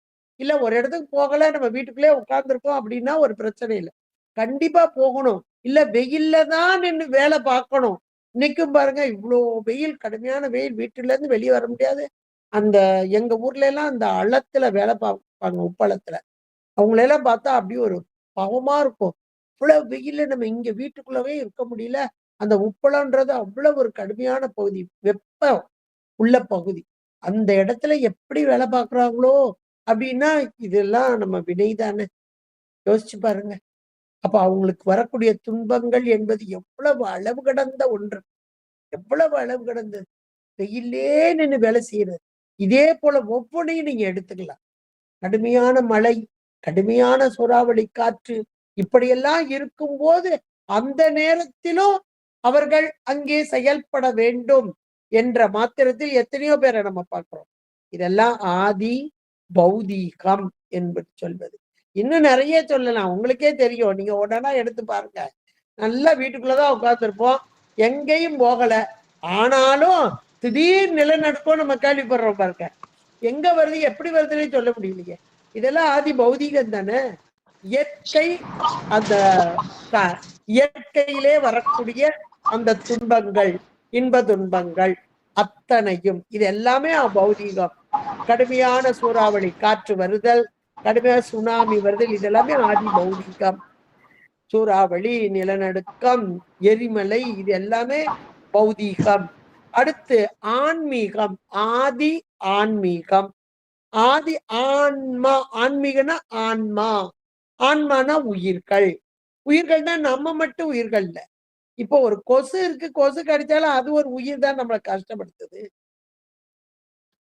இல்ல ஒரு இடத்துக்கு போகல நம்ம வீட்டுக்குள்ளே உட்கார்ந்துருக்கோம் அப்படின்னா ஒரு பிரச்சனை இல்லை. கண்டிப்பா போகணும். இல்ல வெயில்ல தான் நின்று வேலை பார்க்கணும். இன்னைக்கும் பாருங்க இவ்வளோ வெயில் கடுமையான வெயில் வீட்டுல இருந்து வெளியே வர முடியாது. அந்த எங்க ஊர்ல எல்லாம் அந்த அளத்துல வேலை பார்ப்பாங்க உப்பளத்துல. அவங்களெல்லாம் பார்த்தா அப்படியே ஒரு பாவமா இருக்கும். இவ்வளவு வெயில்ல நம்ம இங்க வீட்டுக்குள்ளவே இருக்க முடியல. அந்த உப்பளம்ன்றது அவ்வளவு ஒரு கடுமையான பகுதி. வெப்பம் உள்ள பகுதி. அந்த இடத்துல எப்படி வேலை பார்க்குறாங்களோ அப்படின்னா இதெல்லாம் நம்ம வினைதானே. யோசிச்சு பாருங்க. அப்ப அவங்களுக்கு வரக்கூடிய துன்பங்கள் என்பது எவ்வளவு அளவு கடந்த ஒன்று. எவ்வளவு அளவு கடந்தது. வெயிலே நின்று வேலை செய்யறது. இதே போல ஒவ்வொன்றையும் நீங்க எடுத்துக்கலாம். கடுமையான மழை, கடுமையான சூறாவளி காற்று இப்படியெல்லாம் இருக்கும்போது அந்த நேரத்திலும் அவர்கள் அங்கே செயல்பட வேண்டும் என்ற மாத்திரத்தில் எத்தனையோ பேரை நம்ம பார்க்கிறோம். இதெல்லாம் ஆதி பௌதீகம் என்பது சொல்வது. இன்னும் நிறைய சொல்லலாம். உங்களுக்கே தெரியும். நீங்க உடனே எடுத்து பாருங்க. நல்லா வீட்டுக்குள்ளதான் உட்கார்ந்துருப்போம். எங்கேயும் போகல. ஆனாலும் திடீர் நிலநடுக்கம் நம்ம கேள்விப்படுறோம் பாருங்க. எங்க வருது எப்படி வருதுன்னு சொல்ல முடியலையே. இதெல்லாம் ஆதி பௌதீகம் தானே. இயற்கை அந்த இயற்கையிலே வரக்கூடிய அந்த துன்பங்கள் இன்ப துன்பங்கள் அத்தனையும் இது எல்லாமே பௌதீகம். கடுமையான சூறாவளி காற்று வருதல், கடுமையா சுனாமி வருதல், இதெல்லாமே ஆதி பௌதீகம். சூறாவளி, நிலநடுக்கம், எரிமலை, இது எல்லாமே பௌதீகம். அடுத்து ஆன்மீகம், ஆதி ஆன்மீகம். ஆதி ஆன்மா, ஆன்மீகனா ஆன்மா, ஆன்மானா உயிர்கள். உயிர்கள்னா நம்ம மட்டும் உயிர்கள் இல்ல. இப்போ ஒரு கொசு இருக்கு, கொசு கடிச்சாலும் அது ஒரு உயிர் தான் நம்மளை கஷ்டப்படுத்துது.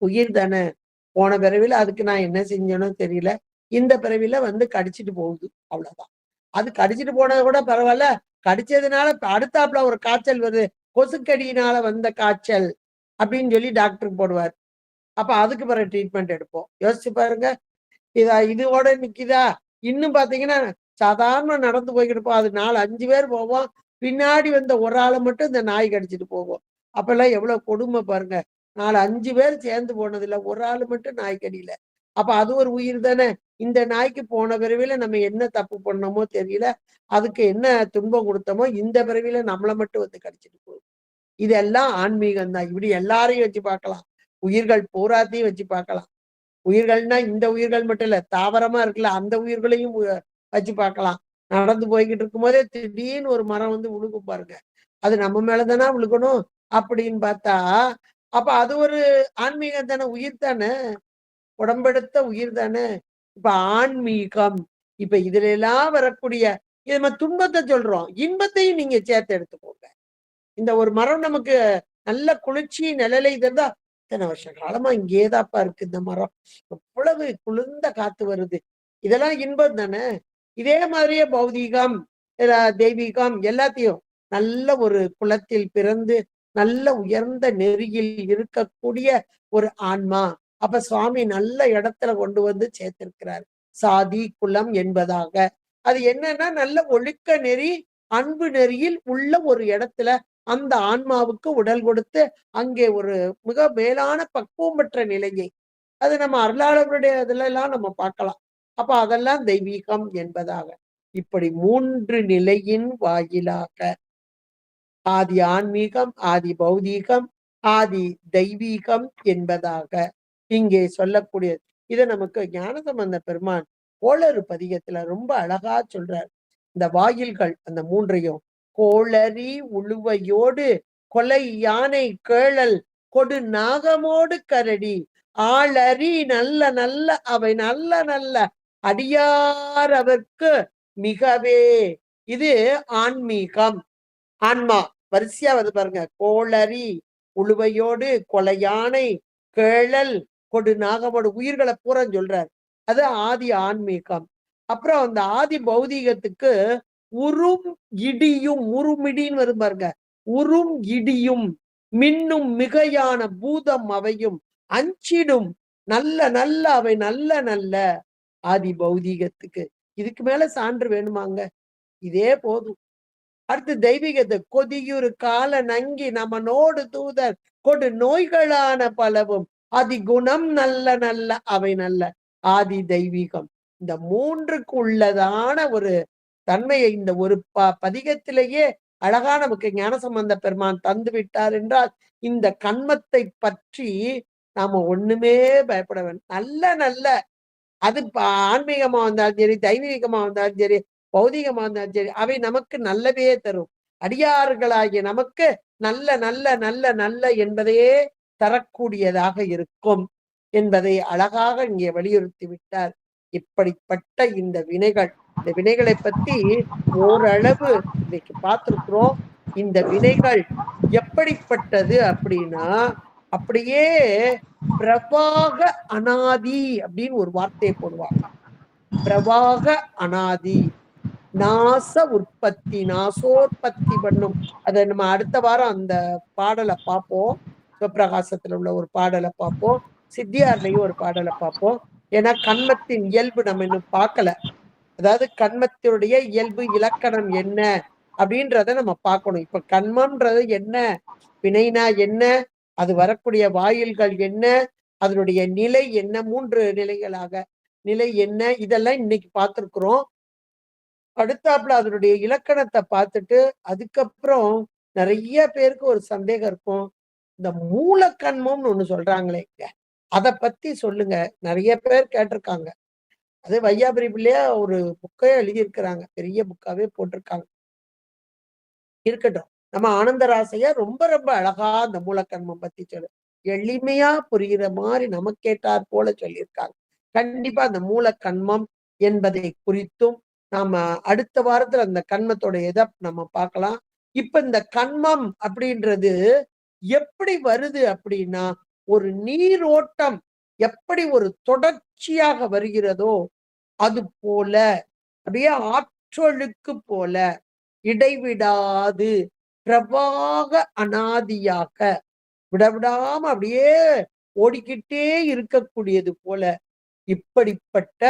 உயிர் தானே. போன பிறவில அதுக்கு நான் என்ன செஞ்சேனோ தெரியல. இந்த பிறவில வந்து கடிச்சிட்டு போகுது. அவ்வளவுதான். அது கடிச்சிட்டு போனது கூட பரவாயில்ல. கடிச்சதுனால அடுத்தாப்புல ஒரு காய்ச்சல் வருது. கொசுக்கடியினால வந்த காய்ச்சல் அப்படின்னு சொல்லி டாக்டருக்கு போடுவார். அப்ப அதுக்கு பிறகு ட்ரீட்மெண்ட் எடுப்போம். யோசிச்சு பாருங்க. இதோட நிக்குதா? இன்னும் பாத்தீங்கன்னா சாதாரண நடந்து போய்கிட்டு இருப்போம். அது 4, 5 பேர் போவோம். பின்னாடி வந்த ஒரு ஆளை மட்டும் இந்த நாய் கடிச்சிட்டு போகும். அப்பெல்லாம் எவ்வளவு கொடுமை பாருங்க. 4, 5 பேர் சேர்ந்து போனது இல்ல. ஒரு ஆளு மட்டும் நாய் கடியில. அப்ப அது ஒரு உயிர் தானே. இந்த நாய்க்கு போன பிறவில நம்ம என்ன தப்பு பண்ணோமோ தெரியல. அதுக்கு என்ன துன்பம் கொடுத்தோமோ இந்த பிறவில நம்மளை மட்டும் வந்து கடிச்சிட்டு போகுது. இதெல்லாம் ஆன்மீகம் தான். இப்படி எல்லாரையும் வச்சு பார்க்கலாம். உயிர்கள் பூராத்தையும் வச்சு பார்க்கலாம். உயிர்கள்னா இந்த உயிர்கள் மட்டும் இல்ல, தாவரமா இருக்குல்ல, அந்த உயிர்களையும் வச்சு பார்க்கலாம். நடந்து போய்கிட்டு இருக்கும் போதே திடீர்னு ஒரு மரம் வந்து விழுகும் பாருங்க. அது நம்ம மேலதானா விழுகணும் அப்படின்னு பார்த்தா, அப்ப அது ஒரு ஆன்மீகம் தானே, உயிர் தானே, உடம்பெடுத்த உயிர் தானே. இப்ப ஆன்மீகம், இப்ப இதுல எல்லாம் வரக்கூடிய இது நம்ம துன்பத்தை சொல்றோம், இன்பத்தையும் நீங்க சேர்த்து எடுத்துக்கோங்க. இந்த ஒரு மரம் நமக்கு நல்ல குளிர்ச்சி நிழலை தந்தா, இத்தனை வருஷ காலமா இங்கேதாப்பா இருக்கு இந்த மரம், எவ்வளவு குளிர்ந்த காத்து வருது, இதெல்லாம் இன்பம் தானே. இதே மாதிரியே பௌதீகம், தெய்வீகம் எல்லாத்தையும் நல்ல ஒரு குலத்தில் பிறந்து நல்ல உயர்ந்த நெறியில் இருக்கக்கூடிய ஒரு ஆன்மா. அப்ப சுவாமி நல்ல இடத்துல கொண்டு வந்து சேர்த்திருக்கிறார். சாதி குலம் என்பதாக அது என்னன்னா நல்ல ஒழுக்க நெறி, அன்பு நெறியில் உள்ள ஒரு இடத்துல அந்த ஆன்மாவுக்கு உடல் கொடுத்து அங்கே ஒரு மிக மேலான பக்குவம் பெற்ற நிலையை அது நம்ம அருளாளர்களுடைய இதுல எல்லாம் நம்ம பார்க்கலாம். அப்ப அதெல்லாம் தெய்வீகம் என்பதாக இப்படி 3 நிலையின் வாயிலாக ஆதி ஆன்மீகம், ஆதி பௌதீகம், ஆதி தெய்வீகம் என்பதாக இங்கே சொல்லக்கூடிய இதை நமக்கு ஞானசம்பந்த பெருமான் கோளறு பதிகத்துல ரொம்ப அழகா சொல்றார். இந்த வாயில்கள் அந்த 3ஐயும் கோளரி உழுவையோடு கொலை யானை கேழல் கொடு நாகமோடு கரடி ஆளரி நல்ல நல்ல அவை நல்ல நல்ல அடியார் அவர்க்கு மிகவே. இது ஆன்மீகம், ஆன்மா வரிசையா வருது பாருங்க. கோளரி உழுவையோடு கொலையானை கேழல் கொடு நாகமோடு உயிர்களை பூரா சொல்றார். அது ஆதி ஆன்மீகம். அப்புறம் அந்த ஆதி பௌதீகத்துக்கு உறும் இடியும், உருமிடின்னு வரும் பாருங்க. உறும் இடியும் மின்னும் மிகையான பூதம் அவையும் அஞ்சிடும் நல்ல நல்ல அவை நல்ல நல்ல ஆதி பௌதீகத்துக்கு. இதுக்கு மேல சான்று வேணுமாங்க? இதே போதும். அடுத்து தெய்வீகத்தை கொதியுறு கால நங்கி நம்ம நோடு தூதர் கொடு நோய்களான பலவும் அதி குணம் நல்ல நல்ல அவை நல்ல ஆதி தெய்வீகம். இந்த 3க்கு உள்ளதான ஒரு தன்மையை இந்த ஒரு பதிகத்திலேயே அழகா நமக்கு ஞானசம்பந்த பெருமான் தந்து விட்டார் என்றால், இந்த கண்மத்தை பற்றி நாம ஒண்ணுமே பயப்பட வேண்டும். நல்ல நல்ல அது ஆன்மீகமா வந்தாலும் சரி, தெய்வீகமா வந்தாலும் சரி, பௌதீகமா இருந்தாலும் சரி, அவை நமக்கு நல்லவே தரும். அடியார்களாகிய நமக்கு நல்ல நல்ல நல்ல நல்ல என்பதையே தரக்கூடியதாக இருக்கும் என்பதை அழகாக இங்கே வலியுறுத்தி விட்டார். இப்படிப்பட்ட இந்த வினைகள், இந்த வினைகளை பத்தி ஓரளவு இன்னைக்கு பார்த்திருக்கிறோம். இந்த வினைகள் எப்படிப்பட்டது அப்படின்னா, அப்படியே பிரவாக அனாதி அப்படின்னு ஒரு வார்த்தையை போடுவாங்க. பிரவாக அனாதி, நாச உற்பத்தி, நாசோற்பத்தி பண்ணும். அதை நம்ம அடுத்த வாரம் அந்த பாடலை பார்ப்போம். சிவபிரகாசத்துல உள்ள ஒரு பாடலை பார்ப்போம், சித்தியார்லையும் ஒரு பாடலை பார்ப்போம். ஏன்னா கண்மத்தின் இயல்பு நம்ம இன்னும் பார்க்கல. அதாவது கண்மத்தினுடைய இயல்பு இலக்கணம் என்ன அப்படின்றத நம்ம பார்க்கணும். இப்ப கண்மம்ன்றது என்ன, வினைனா என்ன, அது வரக்கூடிய வாயில்கள் என்ன, அதனுடைய நிலை என்ன, 3 நிலைகளாக நிலை என்ன, இதெல்லாம் இன்னைக்கு பார்த்திருக்கிறோம். அடுத்தாப்புல அதனுடைய இலக்கணத்தை பார்த்துட்டு அதுக்கப்புறம் நிறைய பேருக்கு ஒரு சந்தேகம் இருக்கும். இந்த மூலக்கண்மம்னு ஒண்ணு சொல்றாங்களே, அத பத்தி சொல்லுங்க. நிறைய பேர் கேட்டிருக்காங்க. அது வையாபுரி பிள்ளையா ஒரு புக்கே எழுதியிருக்கிறாங்க. பெரிய புக்காவே போட்டிருக்காங்க. இருக்கட்டும். நம்ம ஆனந்தராசையா ரொம்ப ரொம்ப அழகா அந்த மூலக்கர்மம் பத்தி எளிமையா புரியிற மாரி நமக்கேற்றார் போல சொல்லியிருக்காங்க. கண்டிப்பா அந்த மூலக்கன்மம் என்பதை குறித்தும் நாம அடுத்த வாரத்துல அந்த கன்மத்தோட நம்ம பார்க்கலாம். இப்ப இந்த கன்மம் அப்படின்றது எப்படி வருது அப்படின்னா, ஒரு நீரோட்டம் எப்படி ஒரு தொடர்ச்சியாக வருகிறதோ, அது போல அப்படியே ஆற்றொழுக்கு போல இடைவிடாது பிரவாக அனாதியாக விடவிடாம அப்படியே ஓடிக்கிட்டே இருக்கக்கூடியது போல இப்படிப்பட்ட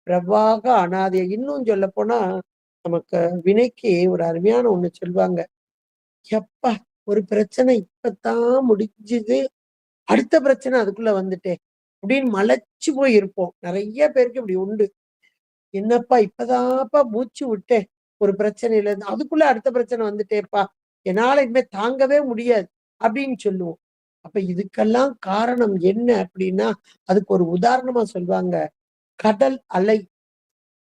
பிரவாக அனாதை. இன்னும் சொல்ல போனா நமக்கு வினைக்கு ஒரு அருமையான ஒண்ணு சொல்லுவாங்க. எப்பா ஒரு பிரச்சனை இப்பதான் முடிஞ்சுது, அடுத்த பிரச்சனை அதுக்குள்ள வந்துட்டே அப்படின்னு மலைச்சு போய் இருப்போம். நிறைய பேருக்கு இப்படி உண்டு. என்னப்பா இப்பதான்ப்பா மூச்சு விட்டேன் ஒரு பிரச்சனையில இருந்து, அதுக்குள்ள அடுத்த பிரச்சனை வந்துட்டேப்பா, என்னால இனிமே தாங்கவே முடியாது அப்படின்னு சொல்லுவோம். அப்ப இதுக்கெல்லாம் காரணம் என்ன அப்படின்னா, அதுக்கு ஒரு உதாரணமா சொல்லுவாங்க. கடல் அலை.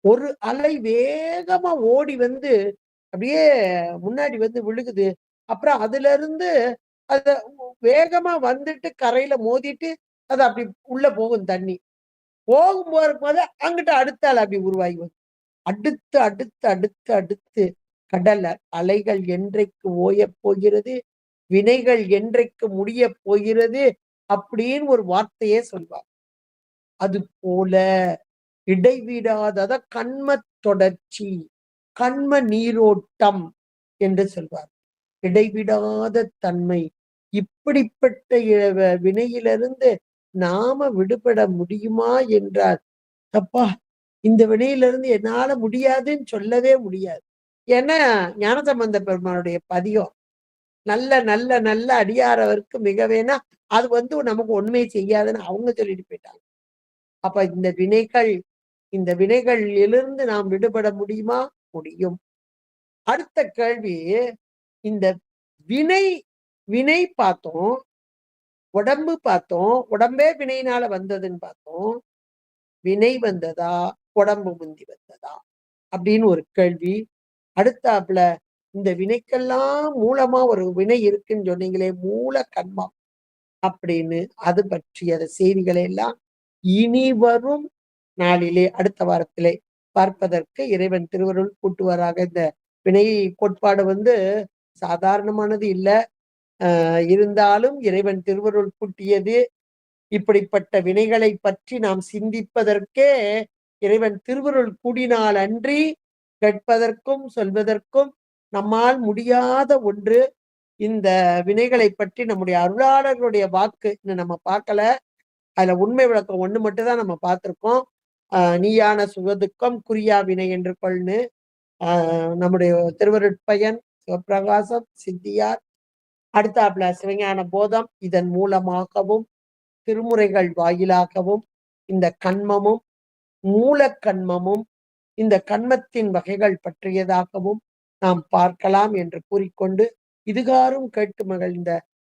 ஒரு அலை வேகமா ஓடி வந்து அப்படியே முன்னாடி வந்து விழுகுது. அப்புறம் அதுல இருந்து அத வேகமா வந்துட்டு கரையில மோதிட்டு அது அப்படி உள்ள போகும் தண்ணி. போகும்போது அங்கிட்டு அடுத்த அலை அப்படி உருவாகி வரும். அடுத்து அடுத்து அடுத்து அடுத்து கடல் அலைகள் என்றைக்கு ஓயப் போகிறது, வினைகள் என்றைக்கு முடியப் போகிறது அப்படின்னு ஒரு வார்த்தையே சொல்வார். அது போல இடைவிடாத கன்மத் தொடர்ச்சி, கன்ம நீரோட்டம் என்று சொல்வார். இடைவிடாத தன்மை. இப்படிப்பட்ட வினையிலிருந்து நாம விடுபட முடியுமா என்றால், அப்பா இந்த வினையிலிருந்து என்னால முடியாதுன்னு சொல்லவே முடியாது. ஏன்னா ஞானசம்பந்த பெருமானுடைய பதிகம். நல்ல நல்ல நல்ல அடியாரவருக்கு மிகவேனா அது வந்து நமக்கு ஒண்ணுமே செய்யாதுன்னு அவங்க சொல்லிட்டு போயிட்டாங்க. அப்ப இந்த வினைகளிலிருந்து நாம் விடுபட முடியுமா? முடியும். அடுத்த கேள்வி, இந்த வினை வினை பார்த்தோம், உடம்பு பார்த்தோம். உடம்பே வினையினால வந்ததுன்னு பார்த்தோம். வினை வந்ததா? உடம்பு முந்தி வந்ததா? அப்படின்னு ஒரு கேள்வி. அடுத்தாப்புல இந்த வினைக்கெல்லாம் மூலமா ஒரு வினை இருக்குன்னு சொன்னீங்களே, மூல கன்மம் அப்படின்னு அது பற்றிய செய்திகளை எல்லாம் இனி வரும் நாளிலே அடுத்த வாரத்திலே பார்ப்பதற்கு இறைவன் திருவருள் கூட்டுவாராக. இந்த வினை கோட்பாடு வந்து சாதாரணமானது இல்ல. இருந்தாலும் இறைவன் திருவருள் கூட்டியது. இப்படிப்பட்ட வினைகளை பற்றி நாம் சிந்திப்பதற்கே இறைவன் திருவருள் கூடினால் அன்றி கேட்பதற்கும் சொல்வதற்கும் நம்மால் முடியாத ஒன்று. இந்த வினைகளை பற்றி நம்முடைய அருளாளர்களுடைய வாக்கு இன்னும் நம்ம பார்க்கல. அதுல உண்மை விளக்கம் ஒண்ணு மட்டும் தான் நம்ம பார்த்திருக்கோம். நீயான சுகதுக்கம் குறியா வினை என்று கொள்னு நம்முடைய திருவருட்பயன் சிவபிரகாசம் சித்தியார் அடுத்தாப்புல சிவஞான போதம் இதன் மூலமாகவும் திருமுறைகள் வாயிலாகவும் இந்த கன்மமும் மூலக்கன்மமும் இந்த கன்மத்தின் வகைகள் பற்றியதாகவும் நாம் பார்க்கலாம் என்று கூறிக்கொண்டு இதுகாரும் கேட்டு மகிழ்ந்த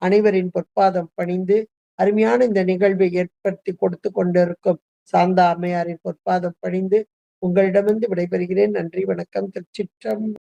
அனைவரின் பொற்பாதம் பணிந்து அருமையான இந்த நிகழ்வை ஏற்படுத்தி கொடுத்து கொண்டிருக்கும் சாந்தா அம்மையாரின் பொற்பாதம் பணிந்து உங்களிடமிருந்து விடைபெறுகிறேன். நன்றி, வணக்கம். திருச்சிற்றம்பலம்.